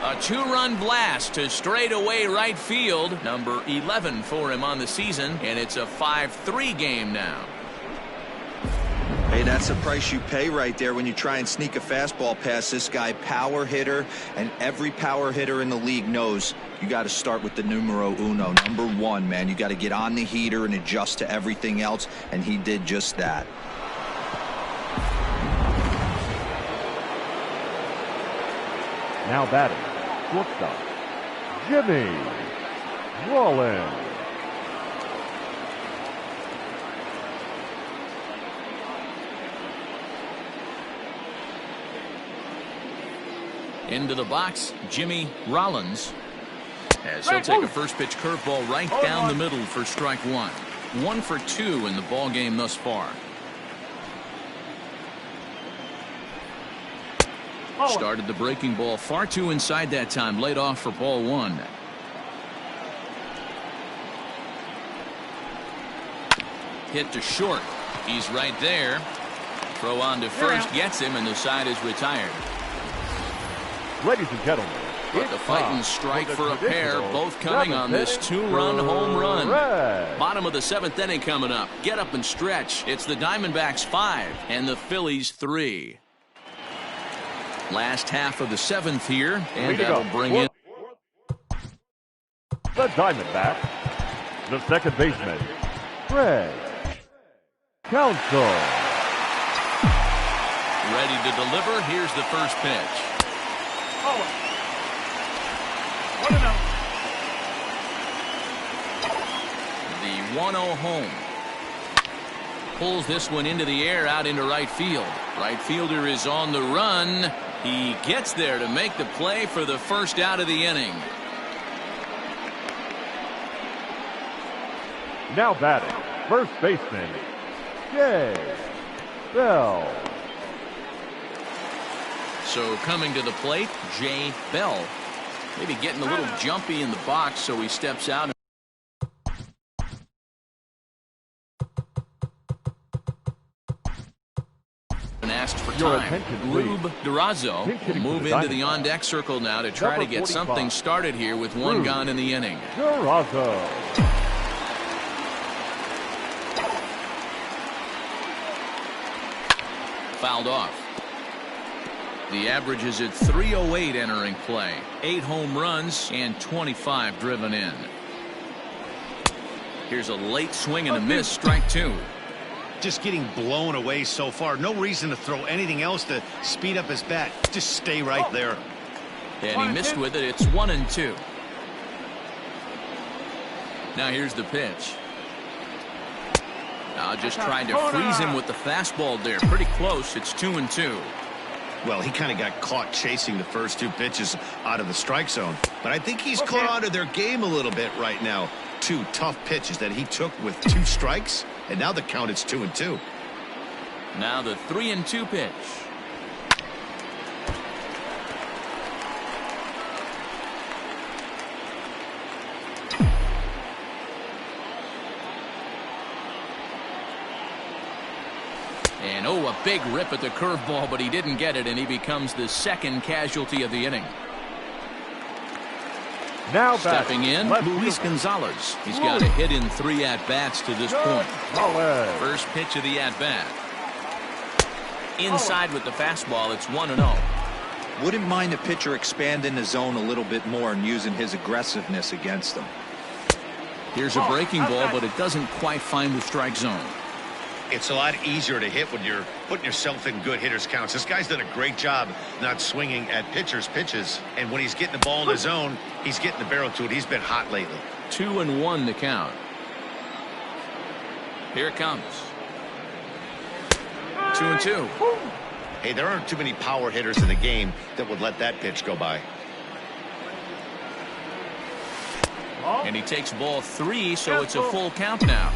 A 2-run blast to straightaway right field. Number 11 for him on the season, and it's a 5-3 game now. Hey, that's the price you pay right there when you try and sneak a fastball past this guy. Power hitter, and every power hitter in the league knows you got to start with the numero uno, number 1, man. You got to get on the heater and adjust to everything else, and he did just that. Now batting, shortstop, Jimmy Rollins. Into the box, Jimmy Rollins, as he'll take a first pitch curveball right down the middle for strike one. 1 for 2 in the ball game thus far. Started the breaking ball far too inside that time. Laid off for ball 1. Hit to short. He's right there. Throw on to first, gets him, and the side is retired. Ladies and gentlemen, But the fighting strike for a pair, both coming on this 2-run home run. Bottom of the 7th inning coming up. Get up and stretch. It's the Diamondbacks 5 and the Phillies 3. Last half of the 7th here, and that'll bring in the Diamondbacks, the second baseman, Greg Counsell. Ready to deliver. Here's the first pitch. The 1-0 home. Pulls this one into the air out into right field. Right fielder is on the run. He gets there to make the play for the first out of the inning. Now batting, first baseman, Jay Bell. So coming to the plate, Jay Bell. Maybe getting a little jumpy in the box, so he steps out and asks for time. Rube Durazo will move into the on-deck circle now to try to get something started here with 1 gone in the inning. Durazo. Fouled off. The average is at 308 entering play. 8 home runs and 25 driven in. Here's a late swing and a miss. Strike 2. Just getting blown away so far. No reason to throw anything else to speed up his bat. Just stay right there. And he missed with it. It's 1-2. Now here's the pitch. Just trying to freeze him with the fastball there. Pretty close. It's 2-2. Well, he kind of got caught chasing the first 2 pitches out of the strike zone. But I think he's caught on to their game a little bit right now. 2 tough pitches that he took with 2 strikes. And now the count is 2-2. Now the 3-2 pitch. And oh, a big rip at the curveball, but he didn't get it, and he becomes the second casualty of the inning. Now stepping in, Luis Gonzalez. He's got a hit in 3 at-bats to this point. First pitch of the at-bat. Inside with the fastball, it's 1-0. Wouldn't mind a pitcher expanding the zone a little bit more and using his aggressiveness against them. Here's a breaking ball, but it doesn't quite find the strike zone. It's a lot easier to hit when you're putting yourself in good hitters' counts. This guy's done a great job not swinging at pitchers' pitches. And when he's getting the ball in the zone, he's getting the barrel to it. He's been hot lately. 2-1 the count. Here it comes. 2-2. Hey, there aren't too many power hitters in the game that would let that pitch go by. And he takes ball 3, so it's a full count now.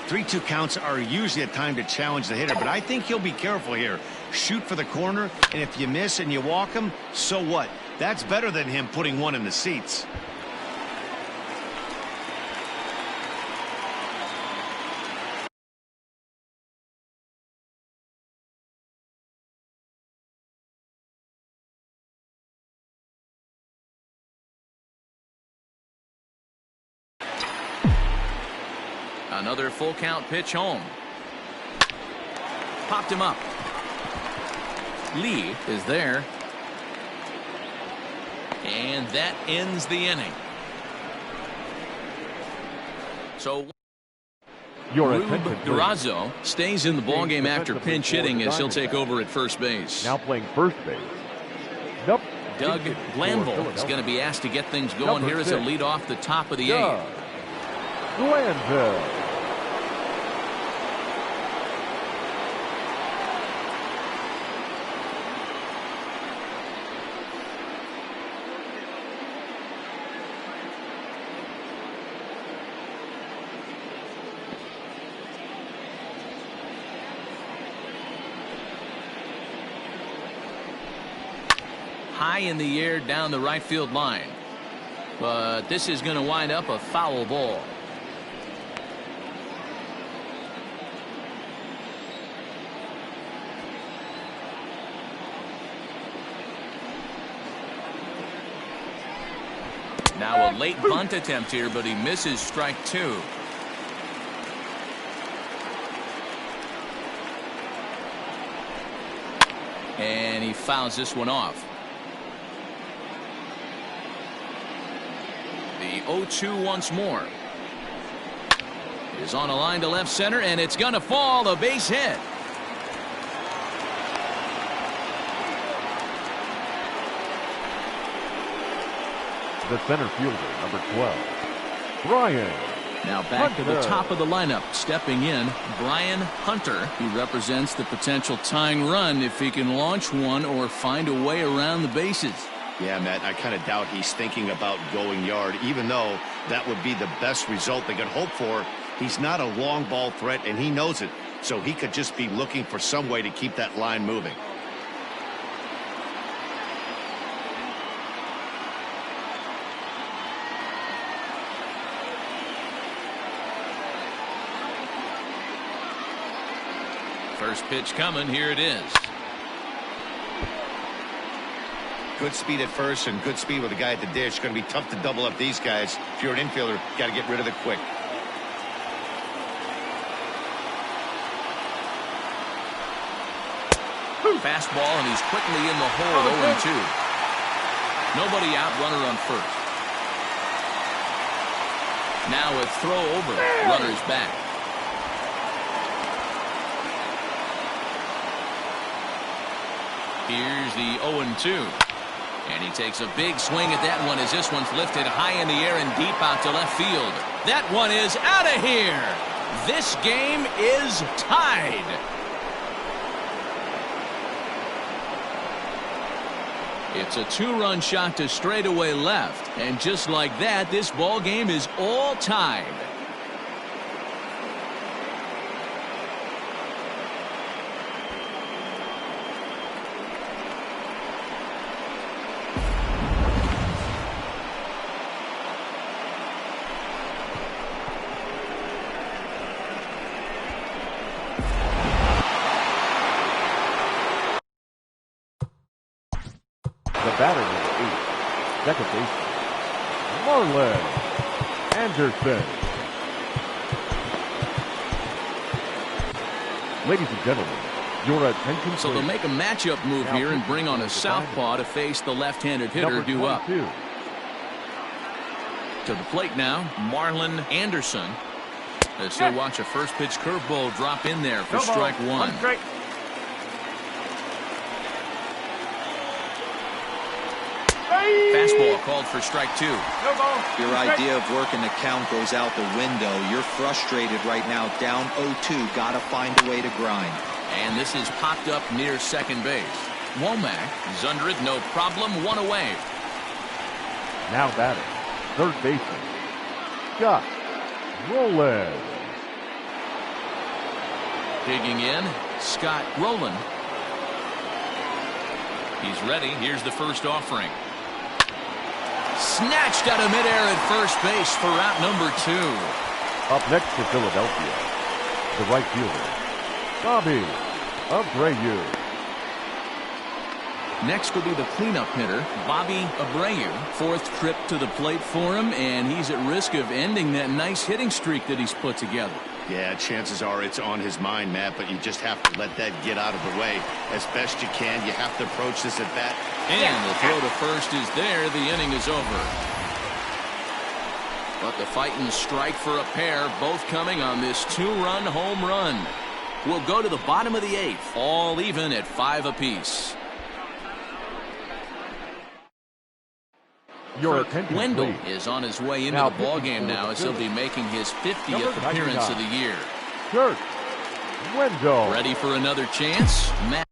3-2 counts are usually a time to challenge the hitter, but I think he'll be careful here. Shoot for the corner, and if you miss and you walk him, so what? That's better than him putting one in the seats. Another full count pitch home. Popped him up. Lee is there. And that ends the inning. So Rube Durazo stays in the ballgame after pinch hitting as he'll take over at first base. Now playing first base. Doug Glanville is going to be asked to get things going here as a lead off the top of the 8th. Glanville. High in the air down the right field line. But this is going to wind up a foul ball. Now a late bunt attempt here, but he misses strike 2. And he fouls this one off. The 0-2 once more. Is on a line to left center, and it's going to fall. A base hit. The center fielder, number 12, Brian. Now back to the top of the lineup. Stepping in, Brian Hunter. He represents the potential tying run if he can launch one or find a way around the bases. Yeah, Matt, I kind of doubt he's thinking about going yard, even though that would be the best result they could hope for. He's not a long ball threat, and he knows it, so he could just be looking for some way to keep that line moving. First pitch coming. Here it is. Good speed at first and good speed with the guy at the dish. Going to be tough to double up these guys. If you're an infielder, got to get rid of it quick. Fastball, and he's quickly in the hole. 0-2. Nobody out, runner on first. Now a throw over. Runner's back. Here's the 0-2. And he takes a big swing at that one as this one's lifted high in the air and deep out to left field. That one is out of here. This game is tied. It's a 2-run shot to straightaway left. And just like that, this ball game is all tied. second baseman, Marlon Anderson. Ladies and gentlemen, your attention. So they'll make a matchup move here and bring on a southpaw to face the left-handed hitter due up. To the plate now, Marlon Anderson. As he'll watch a first pitch curveball drop in there for strike one. Fastball called for strike two. Your idea of working the count goes out the window. You're frustrated right now, down 0-2. Got to find a way to grind. And this is popped up near second base. Womack is under it, no problem, one away. Now batting, third baseman, Scott Rowland. Digging in, Scott Rowland. He's ready. Here's the first offering. Snatched out of midair at first base for route number 2. Up next for Philadelphia, the right fielder, Bobby Abreu. Next will be the cleanup hitter, Bobby Abreu. Fourth trip to the plate for him, and he's at risk of ending that nice hitting streak that he's put together. Yeah, chances are it's on his mind, Matt, but you just have to let that get out of the way as best you can. You have to approach this at bat. And the throw to first is there. The inning is over. But the fight and strike for a pair, both coming on this 2-run home run. We'll go to the bottom of the 8th, all even at 5 apiece. Wendell is on his way into the ballgame now as he'll be making his 50th appearance of the year. Kurt Wendell. Ready for another chance? Matt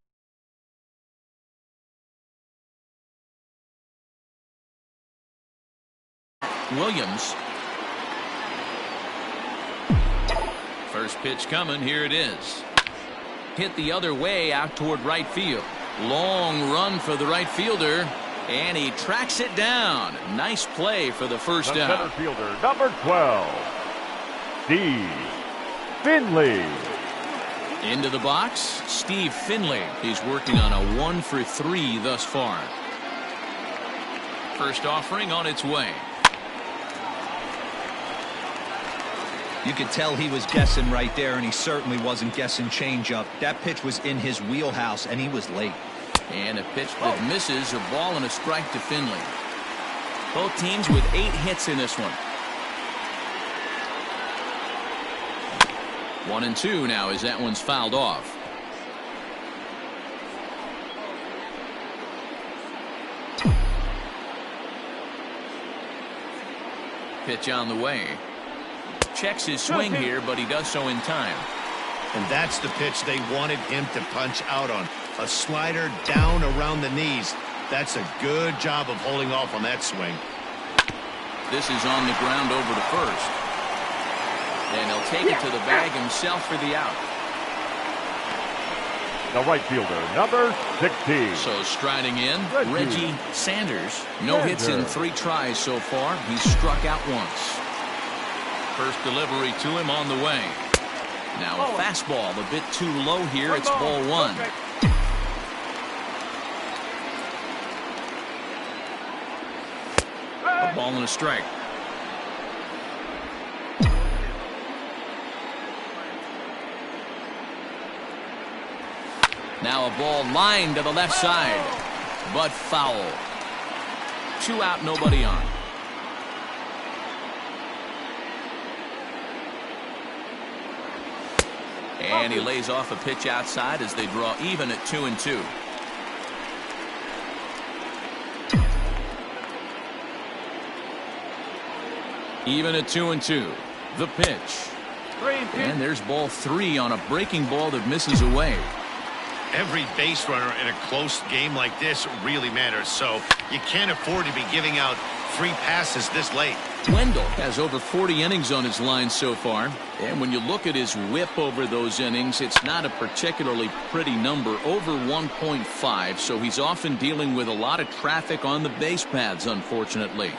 Williams. First pitch coming. Here it is. Hit the other way out toward right field. Long run for the right fielder. And he tracks it down. Nice play for the first out. Center fielder, number 12, Steve Finley. Into the box, Steve Finley. He's working on a 1-for-3 thus far. First offering on its way. You could tell he was guessing right there, and he certainly wasn't guessing changeup. That pitch was in his wheelhouse, and he was late. And a pitch that misses, a ball and a strike to Finley. Both teams with 8 hits in this one. 1-2 now as that one's fouled off. Pitch on the way. Checks his swing here, but he does so in time. And that's the pitch they wanted him to punch out on. A slider down around the knees. That's a good job of holding off on that swing. This is on the ground over to first. And he'll take it to the bag himself for the out. The right fielder, number 16. So striding in, Reggie Sanders. No hits in 3 tries so far. He's struck out once. First delivery to him on the way. Now a fastball a bit too low here. It's ball 1. A ball and a strike. Now a ball lined to the left side, but foul. 2 out, nobody on. And he lays off a pitch outside as they draw even at 2-2. Even at 2-2. The pitch. And there's ball 3 on a breaking ball that misses away. Every base runner in a close game like this really matters, so you can't afford to be giving out free passes this late. Wendell has over 40 innings on his line so far, and when you look at his whip over those innings, it's not a particularly pretty number, over 1.5, so he's often dealing with a lot of traffic on the base paths, unfortunately.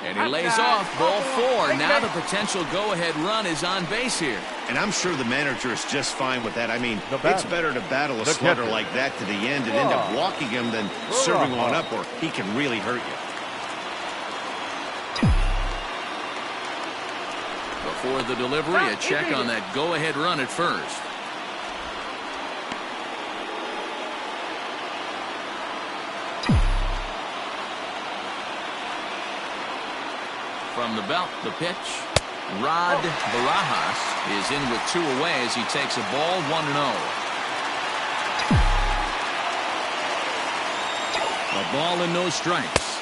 And he lays off ball 4. Now the potential go-ahead run is on base here. And I'm sure the manager is just fine with that. I mean, it's better to battle a slugger like that to the end and end up walking him than serving one up, or he can really hurt you. Before the delivery, a check on that go-ahead run at first. From the belt, the pitch. Rod Barajas is in with 2 away as he takes a ball 1-0. A ball and no strikes.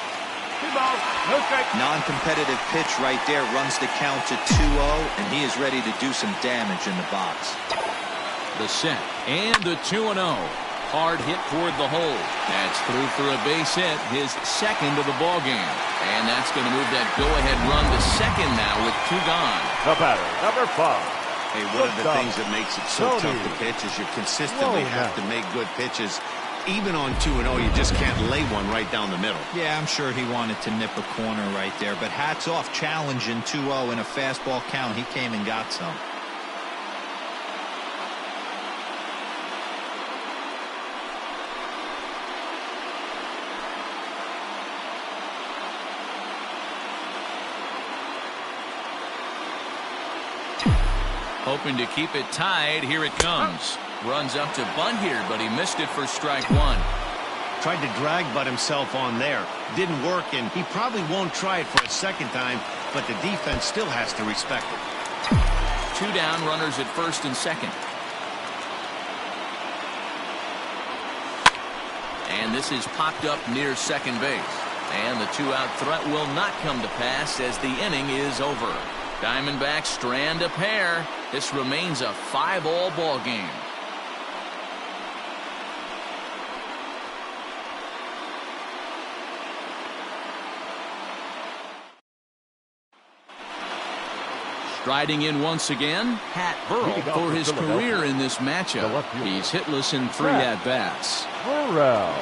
Non-competitive pitch right there, runs the count to 2-0, and he is ready to do some damage in the box. The set and the 2-0. Hard hit toward the hole. That's through for a base hit, his second of the ball game. And that's going to move that go-ahead run to second now with 2 gone. The batter, number 5. Hey, one of the things that makes it so tough to pitch is you consistently have to make good pitches. Even on 2-0, you just can't lay one right down the middle. Yeah, I'm sure he wanted to nip a corner right there, but hats off, challenging 2-0 in a fastball count. He came and got some. Hoping to keep it tied. Here it comes. Runs up to bunt here, but he missed it for strike 1. Tried to drag butt himself on there. Didn't work, and he probably won't try it for a second time, but the defense still has to respect it. 2 down, runners at first and second. And this is popped up near second base. And the 2-out threat will not come to pass as the inning is over. Diamondbacks strand a pair. This remains a 5-all ball game. Striding in once again, Pat Burrell for his career in this matchup. He's hitless in 3 at-bats. Burrell.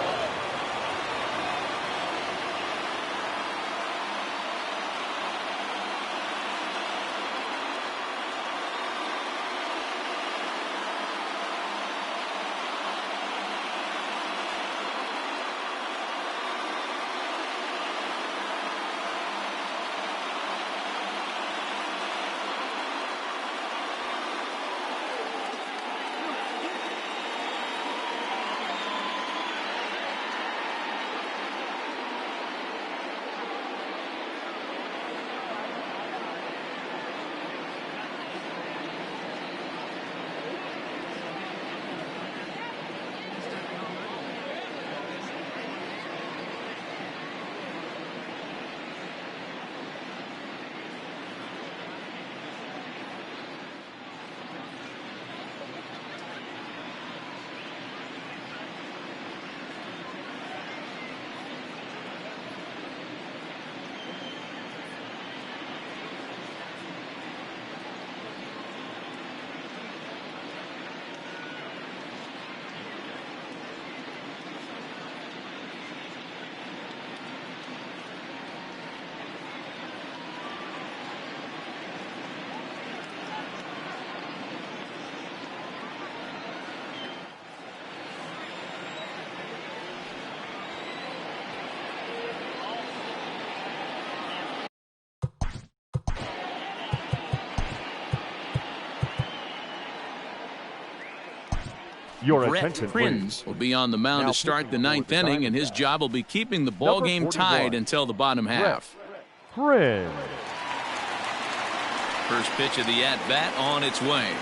Your Brett attention, Prinz please. will be on the mound Now to start the pitching 9th for the inning, and his Diamondbacks. job will be keeping the ball Number game 41. tied until the bottom half. Prinz. First pitch of the at-bat on its way.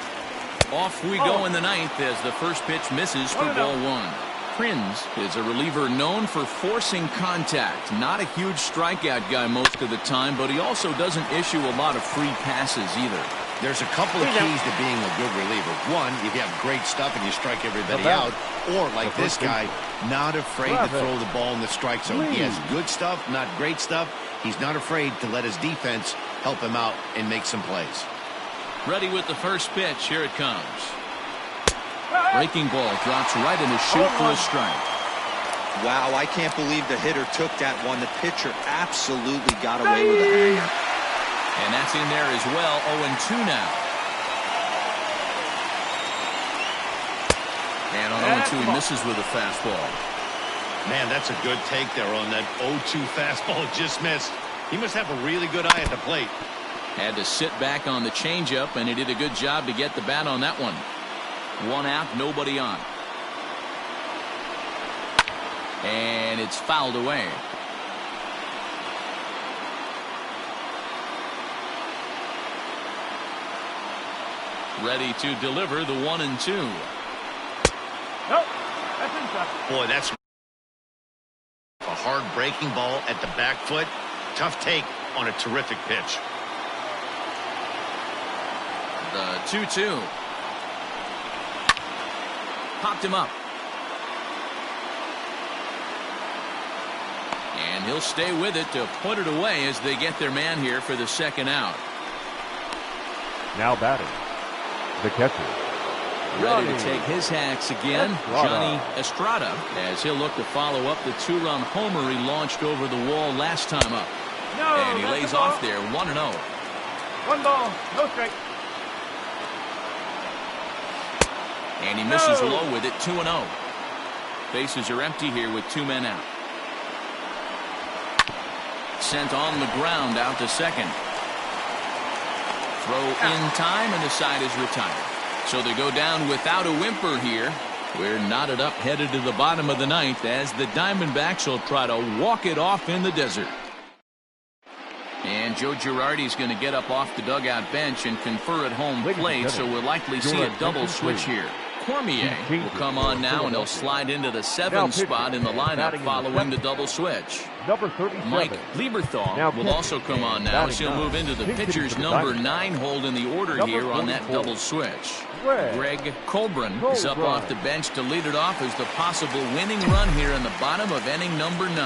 Off we go in the 9th as the first pitch misses for ball 1. Prinz is a reliever known for forcing contact. Not a huge strikeout guy most of the time, but he also doesn't issue a lot of free passes either. There's a couple of keys to being a good reliever. One, if you have great stuff and you strike everybody out, or like this guy, not afraid to throw the ball in the strike zone. He has good stuff, not great stuff. He's not afraid to let his defense help him out and make some plays. Ready with the first pitch. Here it comes. Breaking ball drops right in the chute for a strike. Wow, I can't believe the hitter took that one. The pitcher absolutely got away with a hanger. And that's in there as well. 0-2 now. And on 0-2, he misses with a fastball. Man, that's a good take there on that 0-2 fastball just missed. He must have a really good eye at the plate. Had to sit back on the changeup, and he did a good job to get the bat on that one. 1 out, nobody on. And it's fouled away. Ready to deliver the 1-2. Nope, that's inside. Boy, that's a hard breaking ball at the back foot. Tough take on a terrific pitch. The 2-2. Popped him up. And he'll stay with it to put it away as they get their man here for the 2nd out. Now batting, the catcher. Ready to take his hacks again, Johnny Estrada, as he'll look to follow up the 2-run homer he launched over the wall last time up. And he lays off there, 1-0. 1 ball, no strike. And he misses low with it, 2-0. Bases are empty here with 2 men out. Sent on the ground out to second. Throw in time, and the side is retired. So they go down without a whimper here. We're knotted up headed to the bottom of the 9th as the Diamondbacks will try to walk it off in the desert. And Joe Girardi's going to get up off the dugout bench and confer at home plate, so we'll likely see a double switch here. Cormier will come on now, and he'll slide into the 7th spot in the lineup following the double switch. Number 37. Mike Lieberthal will also come on now as he'll move into the pitcher's number 9 hold in the order here on that double switch. Greg Colburn is up off the bench to lead it off as the possible winning run here in the bottom of inning number 9.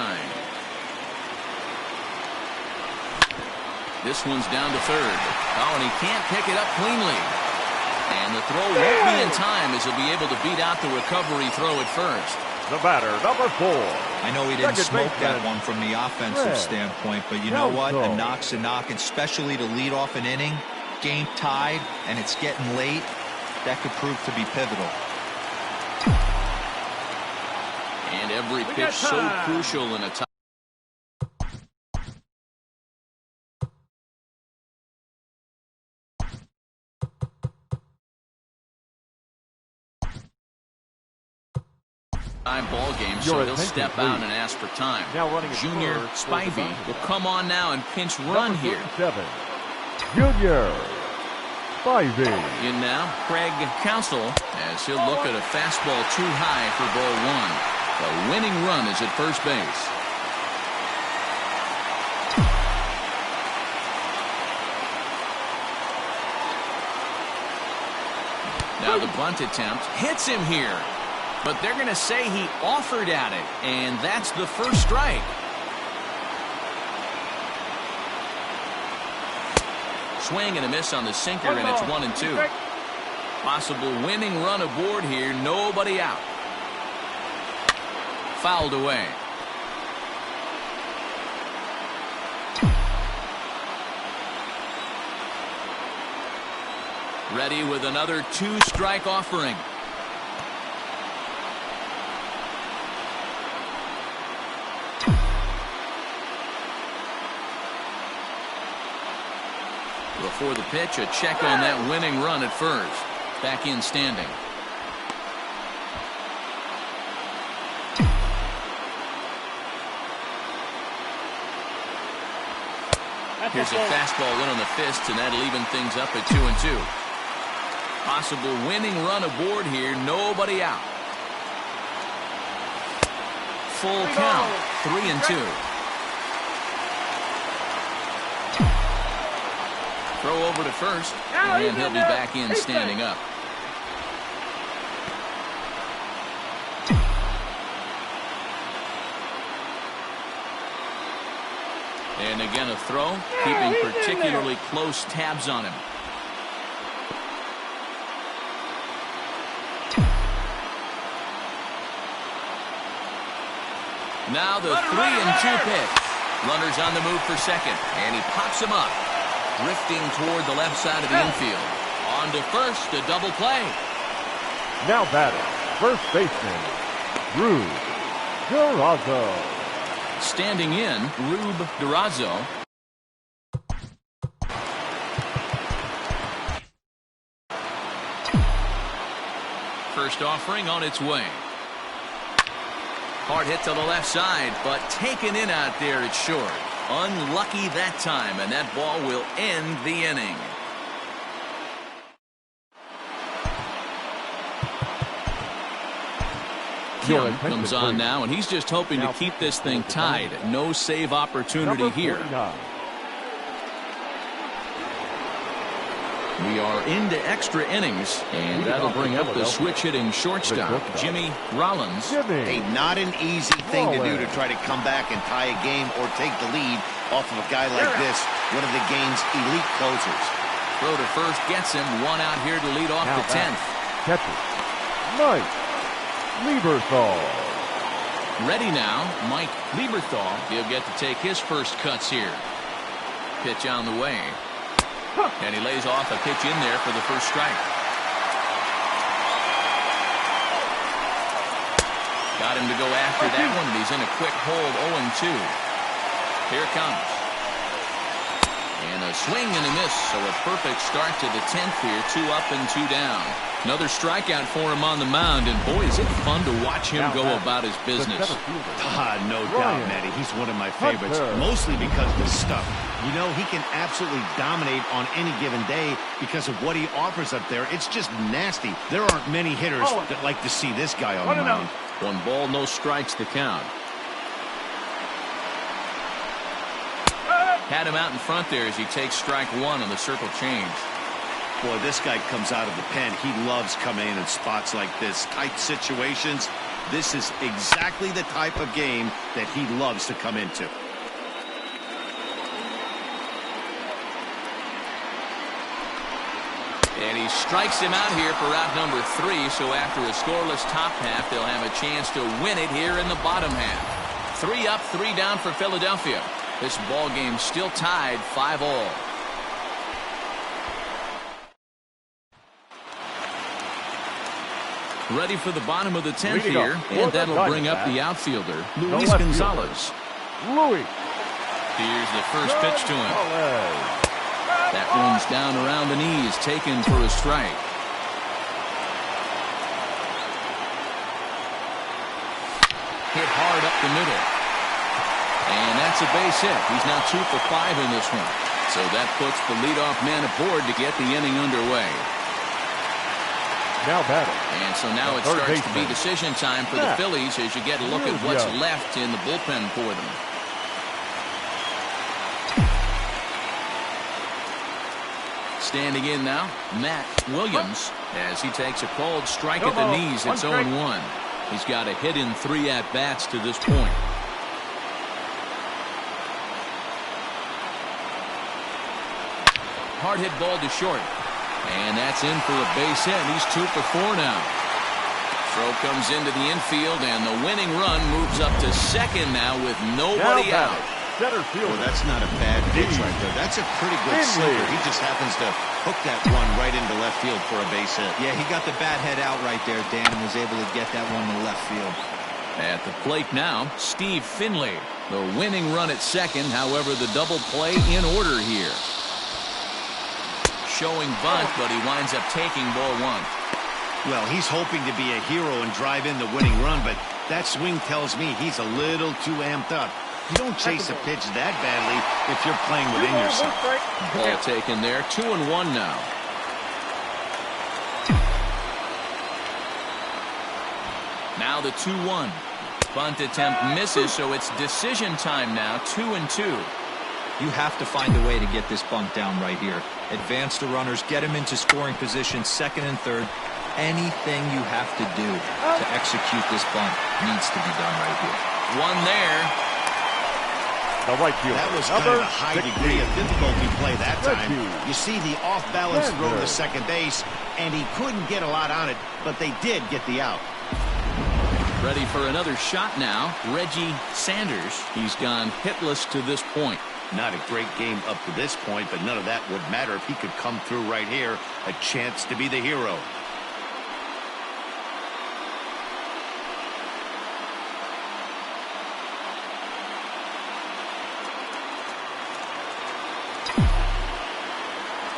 This one's down to 3rd. Oh, and he can't pick it up cleanly. And the throw won't be in time as he'll be able to beat out the recovery throw at first. The batter, number 4. I know he didn't smoke that one from the offensive standpoint, but you know what? A knock's a knock, especially to lead off an inning, game tied, and it's getting late. That could prove to be pivotal. And every pitch so crucial in a tie. Ball game, so he'll step out and ask for time. Junior Spivey will come on now and pinch run here. Junior Spivey. In now, Craig Counsell, as he'll look at a fastball too high for ball 1. The winning run is at first base. Now the bunt attempt hits him here. But they're going to say he offered at it, and that's the first strike. Swing and a miss on the sinker, and it's 1-2. Possible winning run aboard here, nobody out. Fouled away. Ready with another 2-strike offering. Before the pitch, a check on that winning run at first. Back in standing. Here's a fastball in on the fist, and that'll even things up at 2-2. Possible winning run aboard here, nobody out. Full count, 3-2. Throw over to first, and he'll be back in standing up. And again a throw, keeping particularly close tabs on him. Now the 3-2 pitch. Runners on the move for second, and he pops him up. Drifting toward the left side of the infield. On to first, a double play. Now batting, First baseman, Rube Durazo. Standing in, Rube Durazo. First offering on its way. Hard hit to the left side, but taken in out there, it's short. Unlucky that time, and that ball will end the inning. Kim comes on now, and he's just hoping to keep this thing tied. No save opportunity here. We are into extra innings, and that'll bring up the switch-hitting shortstop, Jimmy Rollins. Hey, not an easy thing to do to try to come back and tie a game or take the lead off of a guy like this, one of the game's elite closers. Throw to first gets him. One out here to lead off the 10th. Catcher, Mike Lieberthal. Ready now, Mike Lieberthal. He'll get to take his first cuts here. Pitch on the way. And he lays off a pitch in there for the first strike. Got him to go after that one, and he's in a quick hold, 0-2. Here it comes. And a swing and a miss, so a perfect start to the 10th here. 2 up and 2 down. Another strikeout for him on the mound, and boy, is it fun to watch him go about his business. No doubt, Matty. He's one of my favorites, mostly because of his stuff. You know, he can absolutely dominate on any given day because of what he offers up there. It's just nasty. There aren't many hitters that like to see this guy on the mound. 1 ball, no strikes the count. Had him out in front there as he takes strike 1 on the circle change. Boy, this guy comes out of the pen. He loves coming in spots like this, tight situations. This is exactly the type of game that he loves to come into. And he strikes him out here for out number 3. So after a scoreless top half, they'll have a chance to win it here in the bottom half. 3 up, 3 down for Philadelphia. This ball game still tied 5-all. Ready for the bottom of the 10th here, and that'll bring up the outfielder, Luis Gonzalez. Here's the first pitch to him. That one's down around the knees, taken for a strike. Hit hard up the middle. And that's a base hit. He's now 2 for 5 in this one. So that puts the leadoff man aboard to get the inning underway. Now batting. And so now it starts to be decision time for the Phillies as you get a look at what's left in the bullpen for them. Standing in now, Matt Williams, as he takes a cold strike at the knees. It's 0-1. He's got a hit in 3 at-bats to this point. Hard hit ball to short. And that's in for a base hit. He's 2 for 4 now. Throw comes into the infield, and the winning run moves up to second now with nobody out. Well, that's not a bad pitch right there. That's a pretty good sinker. He just happens to hook that one right into left field for a base hit. Yeah, he got the bat head out right there, Dan, and was able to get that one to left field. At the plate now, Steve Finley. The winning run at second, however, the double play in order here. Showing bunt, but he winds up taking ball 1. Well, he's hoping to be a hero and drive in the winning run, but that swing tells me he's a little too amped up. You don't chase a pitch that badly if you're playing within yourself. Ball taken there, 2-1 now. Now the 2-1. Bunt attempt misses, so it's decision time now, 2-2. You have to find a way to get this bunt down right here. Advance the runners, get them into scoring position, second and third. Anything you have to do to execute this bunt needs to be done right here. One there. The right field. That was kind of a high degree of difficulty play that time. You see the off-balance throw to second base, and he couldn't get a lot on it, but they did get the out. Ready for another shot now, Reggie Sanders. He's gone hitless to this point. Not a great game up to this point, but none of that would matter if he could come through right here. A chance to be the hero.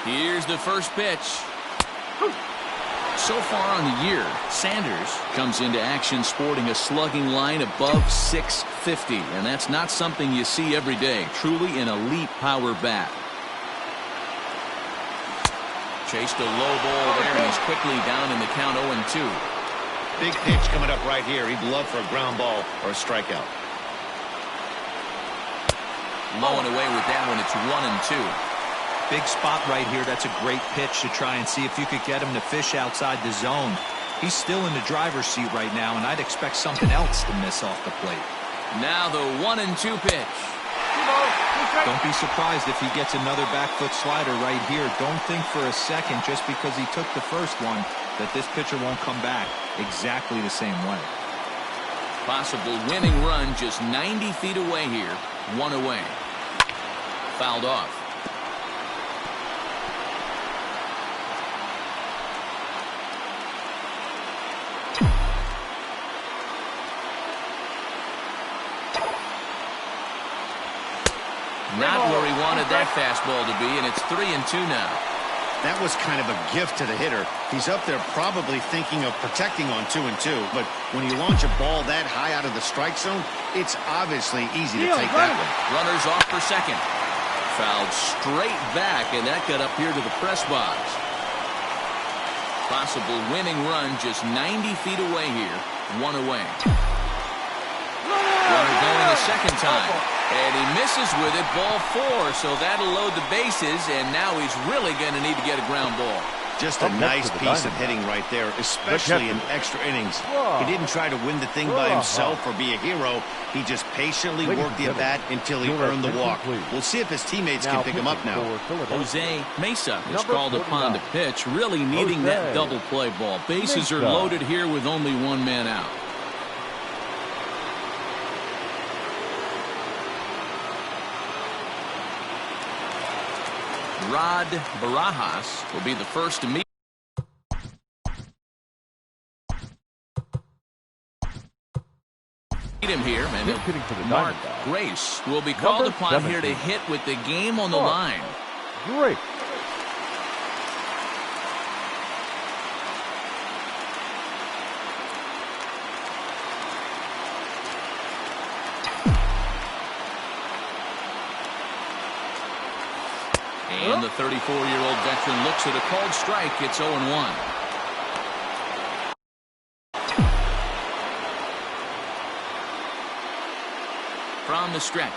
Here's the first pitch. So far on the year, Sanders comes into action sporting a slugging line above 650, and that's not something you see every day. Truly an elite power bat. Chased a low ball there, and he's quickly down in the count 0-2. Big pitch coming up right here. He'd love for a ground ball or a strikeout. Low and away with that one. It's 1-2. Big spot right here. That's a great pitch to try and see if you could get him to fish outside the zone. He's still in the driver's seat right now, and I'd expect something else to miss off the plate. Now the 1-2 pitch. Don't be surprised if he gets another back foot slider right here. Don't think for a second, just because he took the first one, that this pitcher won't come back exactly the same way. Possible winning run just 90 feet away here. One away. Fouled off. Not where he wanted that fastball to be, and it's 3-2 now. That was kind of a gift to the hitter. He's up there probably thinking of protecting on 2-2, but when you launch a ball that high out of the strike zone, it's obviously easy to take that one. Runners off for second. Fouled straight back, and that got up here to the press box. Possible winning run just 90 feet away here. One away. Runner going a second time. And he misses with it, ball 4, so that'll load the bases, and now he's really going to need to get a ground ball. Just a nice piece of hitting right there, especially in extra innings. He didn't try to win the thing by himself or be a hero. He just patiently worked the at-bat until he earned the walk. We'll see if his teammates can pick him up now. Jose Mesa is called upon to pitch, really needing that double play ball. Bases are loaded here with only one man out. Rod Barajas will be the first to meet him here, and Mark Grace will be called upon here to hit with the game on the line. Great. And the 34-year-old veteran looks at a called strike. It's 0-1. From the stretch.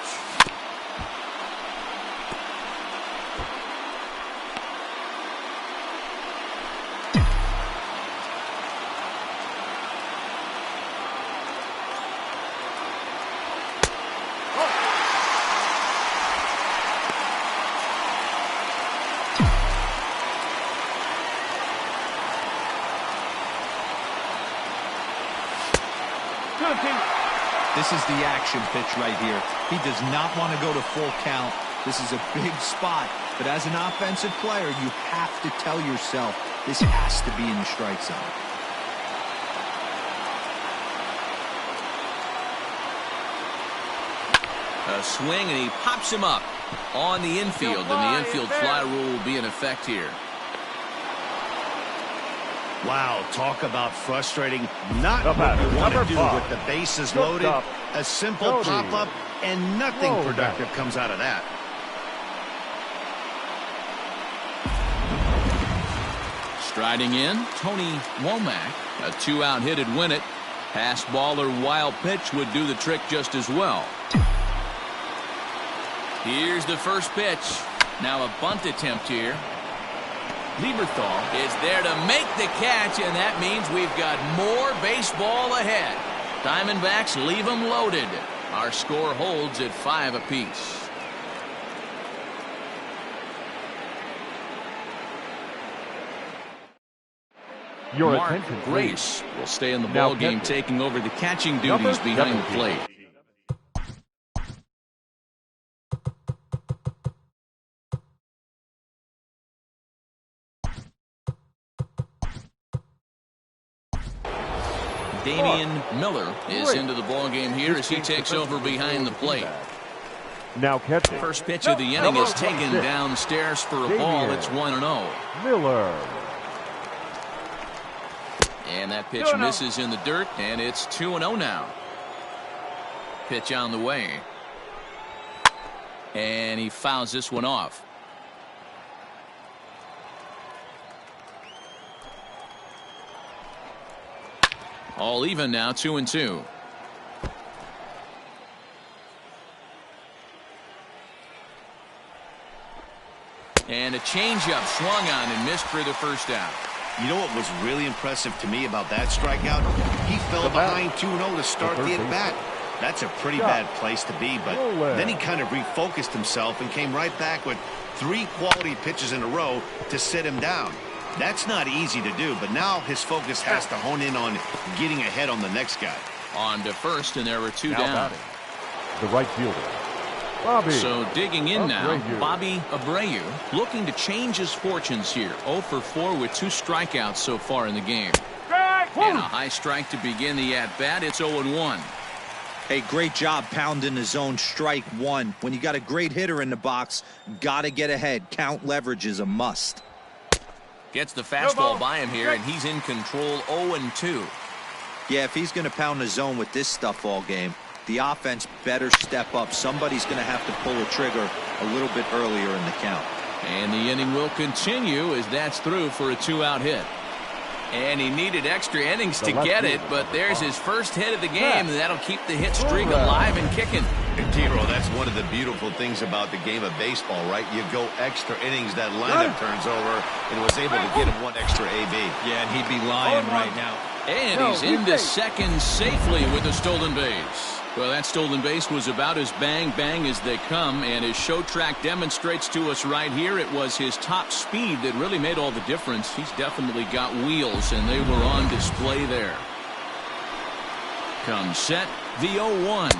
This is the action pitch right here. He does not want to go to full count. This is a big spot, but as an offensive player, you have to tell yourself this has to be in the strike zone. A swing, and he pops him up on the infield, and the infield fly rule will be in effect here. Wow, talk about frustrating. Not what you want to do with the bases loaded. A simple pop-up, and nothing productive comes out of that. Striding in, Tony Womack. A 2-out hit'd win it. Pass ball or wild pitch would do the trick just as well. Here's the first pitch. Now a bunt attempt here. Lieberthal is there to make the catch, and that means we've got more baseball ahead. Diamondbacks leave them loaded. Our score holds at 5 apiece. Mark Grace will stay in the ball game, taking over the catching duties behind the plate. Damian Miller is into the ball game here as he takes over behind the plate. Now catching. First pitch of the inning is taken downstairs for a ball. It's 1-0. Miller. And that pitch misses in the dirt, and it's 2-0 now. Pitch on the way. And he fouls this one off. All even now, 2-2. And a changeup swung on and missed for the first out. You know what was really impressive to me about that strikeout? He fell behind 2-0 to start the at-bat. That's a pretty bad place to be, but then he kind of refocused himself and came right back with 3 quality pitches in a row to sit him down. That's not easy to do, but now his focus has to hone in on getting ahead on the next guy. On to first, and there were 2 now down. batting, the right fielder, Bobby. So digging in now, Bobby Abreu looking to change his fortunes here. 0 for 4 with 2 strikeouts so far in the game. And a high strike to begin the at-bat. It's 0-1. Hey, great job pounding the zone. Strike 1. When you got a great hitter in the box, gotta get ahead. Count leverage is a must. Gets the fastball by him here, and he's in control. 0-2. Yeah, if he's going to pound the zone with this stuff all game, the offense better step up. Somebody's going to have to pull a trigger a little bit earlier in the count. And the inning will continue as that's through for a 2-out hit. And he needed extra innings to get it, but there's his first hit of the game, and that'll keep the hit streak alive and kicking. And T-Row, that's one of the beautiful things about the game of baseball, right? You go extra innings, that lineup turns over, and was able to get him 1 extra AB. Yeah, and he'd be lying right now. And he's into second safely with a stolen base. Well, that stolen base was about as bang-bang as they come, and his show track demonstrates to us right here it was his top speed that really made all the difference. He's definitely got wheels, and they were on display there. Comes set, the 0-1.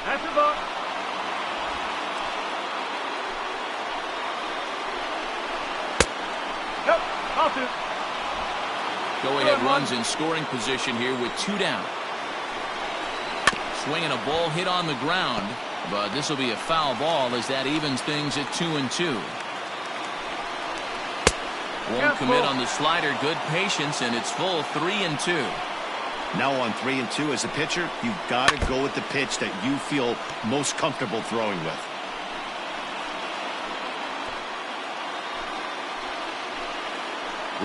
That's the ball. Go-ahead runs in scoring position here with 2 down. Swinging a ball hit on the ground, but this will be a foul ball as that evens things at 2-2. Won't commit on the slider. Good patience, and it's full 3-2. Now on 3-2 as a pitcher, you've got to go with the pitch that you feel most comfortable throwing with.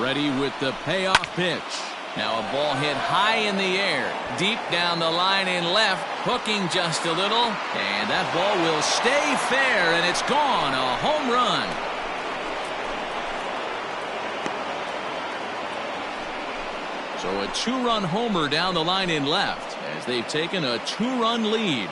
Ready with the payoff pitch. Now a ball hit high in the air, deep down the line in left, hooking just a little, and that ball will stay fair, and it's gone. A home run. So a 2-run homer down the line in left as they've taken a 2-run lead.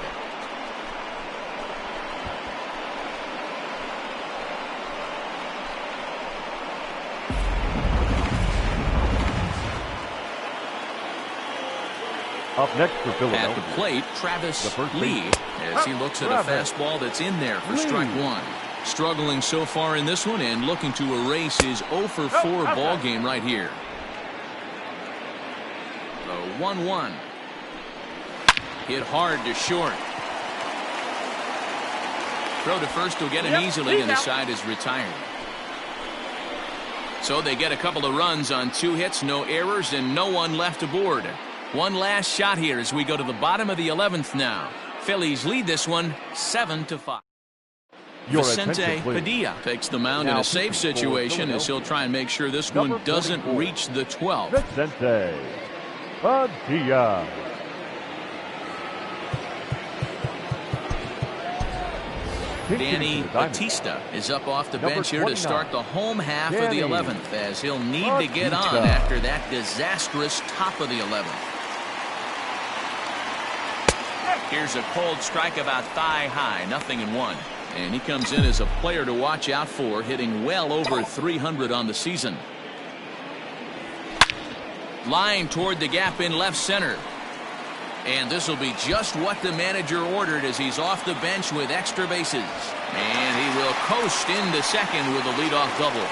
Up next for Philadelphia. At the plate, Travis Lee, as he looks at a fastball that's in there for strike 1. Struggling so far in this one and looking to erase his 0 for 4 ball game right here. The 1-1. Hit hard to short. Throw to first will get him easily, and the side is retired. So they get a couple of runs on 2 hits, no errors, and no one left aboard. One last shot here as we go to the bottom of the 11th now. Phillies lead this one 7-5. Vicente Padilla takes the mound in a safe situation as he'll try and make sure this one doesn't reach the 12th. Vicente Padilla. Danny Batista is up off the bench here to start the home half of the 11th as he'll need to get on after that disastrous top of the 11th. Here's a cold strike about thigh high, 0-1. And he comes in as a player to watch out for, hitting well over 300 on the season. Line toward the gap in left center. And this will be just what the manager ordered as he's off the bench with extra bases. And he will coast into second with a leadoff double.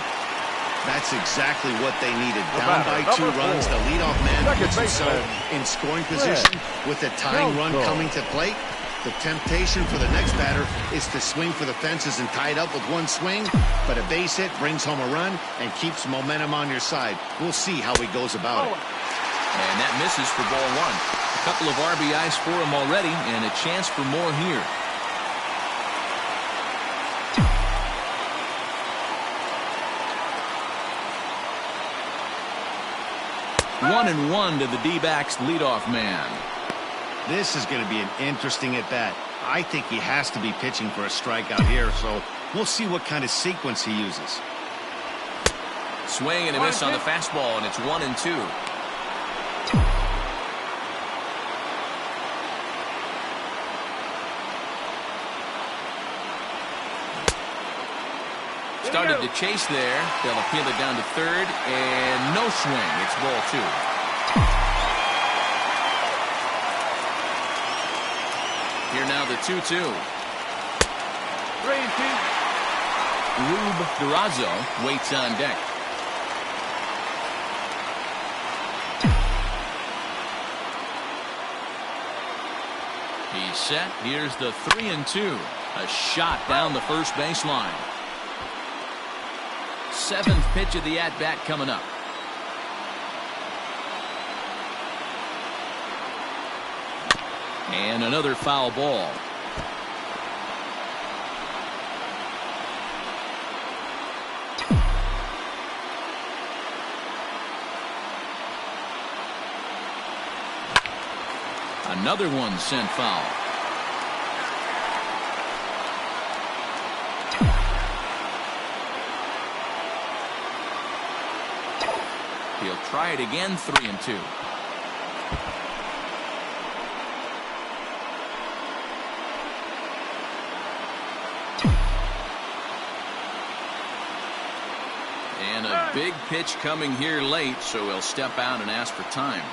That's exactly what they needed. Down by 2 runs, the leadoff man puts himself in scoring position with the tying run coming to plate. The temptation for the next batter is to swing for the fences and tie it up with one swing, but a base hit brings home a run and keeps momentum on your side. We'll see how he goes about it. And that misses for ball one. A couple of RBIs for him already, and a chance for more here. One and one to the D-backs leadoff man. This is going to be an interesting at-bat. I think he has to be pitching for a strikeout here, so we'll see what kind of sequence he uses. Swing and a miss on the fastball, and it's 1-2. Started to chase there. They'll appeal it down to third, and no swing. It's ball two. Here now the 2-2. 3-2. Rube Durazo waits on deck. He's set. Here's the 3-2. A shot down the first baseline. Seventh pitch of the at-bat coming up. And another foul ball. Another one sent foul. He'll try it again, 3-2. And a big pitch coming here late, so he'll step out and ask for time.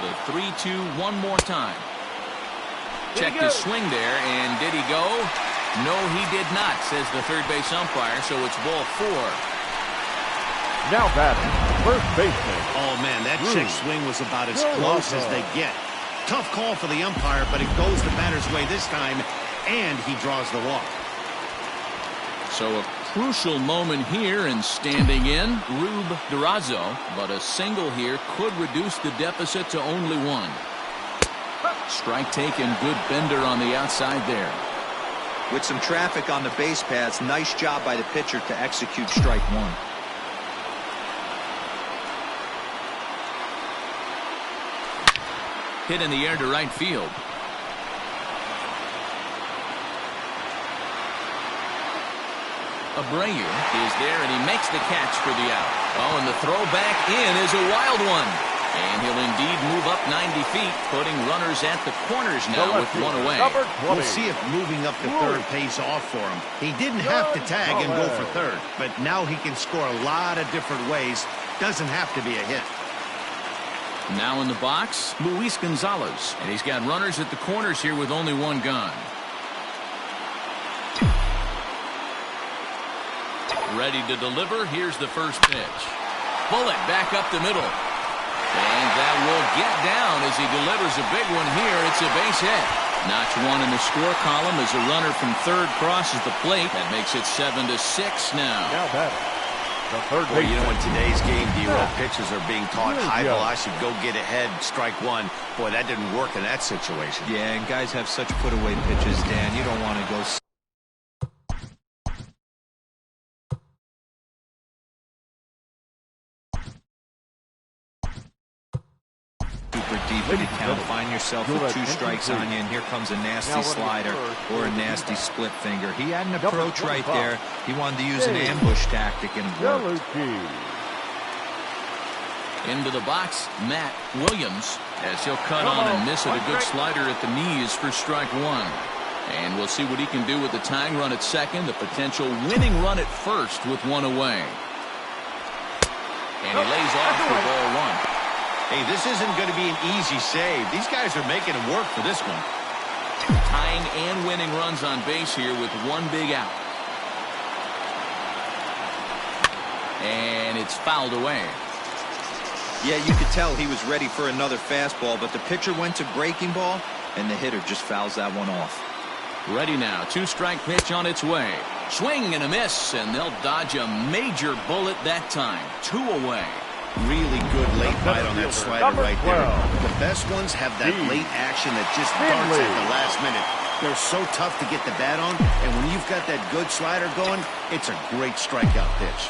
The 3-2 one more time. Checked his swing there, and did he go? No, he did not, says the third base umpire, so it's ball four. Now batting, first baseman. Oh, man, that check swing was about as close as they get. Tough call for the umpire, but it goes the batter's way this time, and he draws the walk. So a crucial moment here, and standing in, Rube Durazo, but a single here could reduce the deficit to only one. Strike taken, good bender on the outside there. With some traffic on the base paths, nice job by the pitcher to execute strike one. Hit in the air to right field. Abreu is there, and he makes the catch for the out. Oh, and the throw back in is a wild one. And he'll indeed move up 90 feet, putting runners at the corners now with one away. We'll see if moving up to third pays off for him. He didn't have to tag and go for third, but now he can score a lot of different ways. Doesn't have to be a hit. Now in the box, Luis Gonzalez. And he's got runners at the corners here with only one gun. Ready to deliver. Here's the first pitch. Bullet back up the middle. And that will get down as he delivers a big one here. It's a base hit. Notch one in the score column as a runner from third crosses the plate. That makes it 7-6 now. Now batting, the third Well, baseman. you know, in today's game, D-Roll, pitchers are being taught high velocity, go get ahead, strike one. Boy, that didn't work in that situation. Yeah, and guys have such put-away pitches, Dan. You don't want to go super deep in the count. Find yourself with two strikes on you, and here comes a nasty slider or a nasty split finger. He had an approach right there. He wanted to use an ambush tactic, and it worked. Into the box, Matt Williams, as he'll cut on and miss it. A good slider at the knees for strike one. And we'll see what he can do with the tying run at second, the potential winning run at first with one away. And he lays off for ball one. Hey, this isn't going to be an easy save. These guys are making it work for this one. Tying and winning runs on base here with one big out. And it's fouled away. Yeah, you could tell he was ready for another fastball, but the pitcher went to breaking ball, and the hitter just fouls that one off. Ready now. 2-strike pitch on its way. Swing and a miss, and they'll dodge a major bullet that time. 2 away. Really good late bite on that slider right there. The best ones have that late action that just darts at the last minute. They're so tough to get the bat on, and when you've got that good slider going, it's a great strikeout pitch.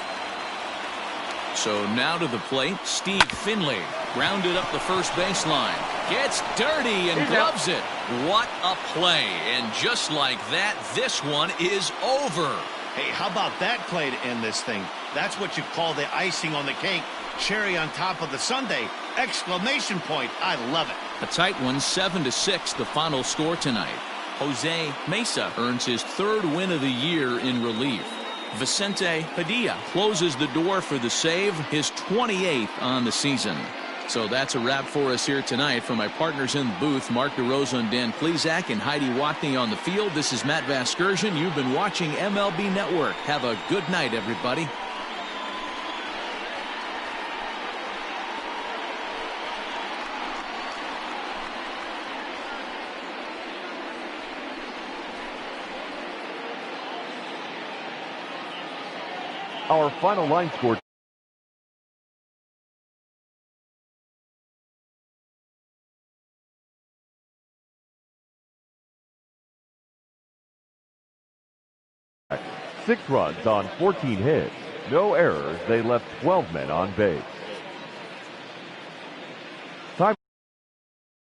So now to the plate, Steve Finley. Grounded up the first baseline. Gets dirty and gloves it. What a play. And just like that, this one is over. Hey, how about that play to end this thing? That's what you call the icing on the cake. Cherry on top of the sundae. Exclamation point. I love it. A tight one, 7-6, the final score tonight. Jose Mesa earns his 3rd win of the year in relief. Vicente Padilla closes the door for the save, his 28th on the season. So that's a wrap for us here tonight. From my partners in the booth, Mark DeRosa and Dan Plesac, and Heidi Watney on the field, this is Matt Vasgersian. You've been watching MLB Network. Have a good night, everybody. Our final line score. Six runs on 14 hits. No errors. They left 12 men on base.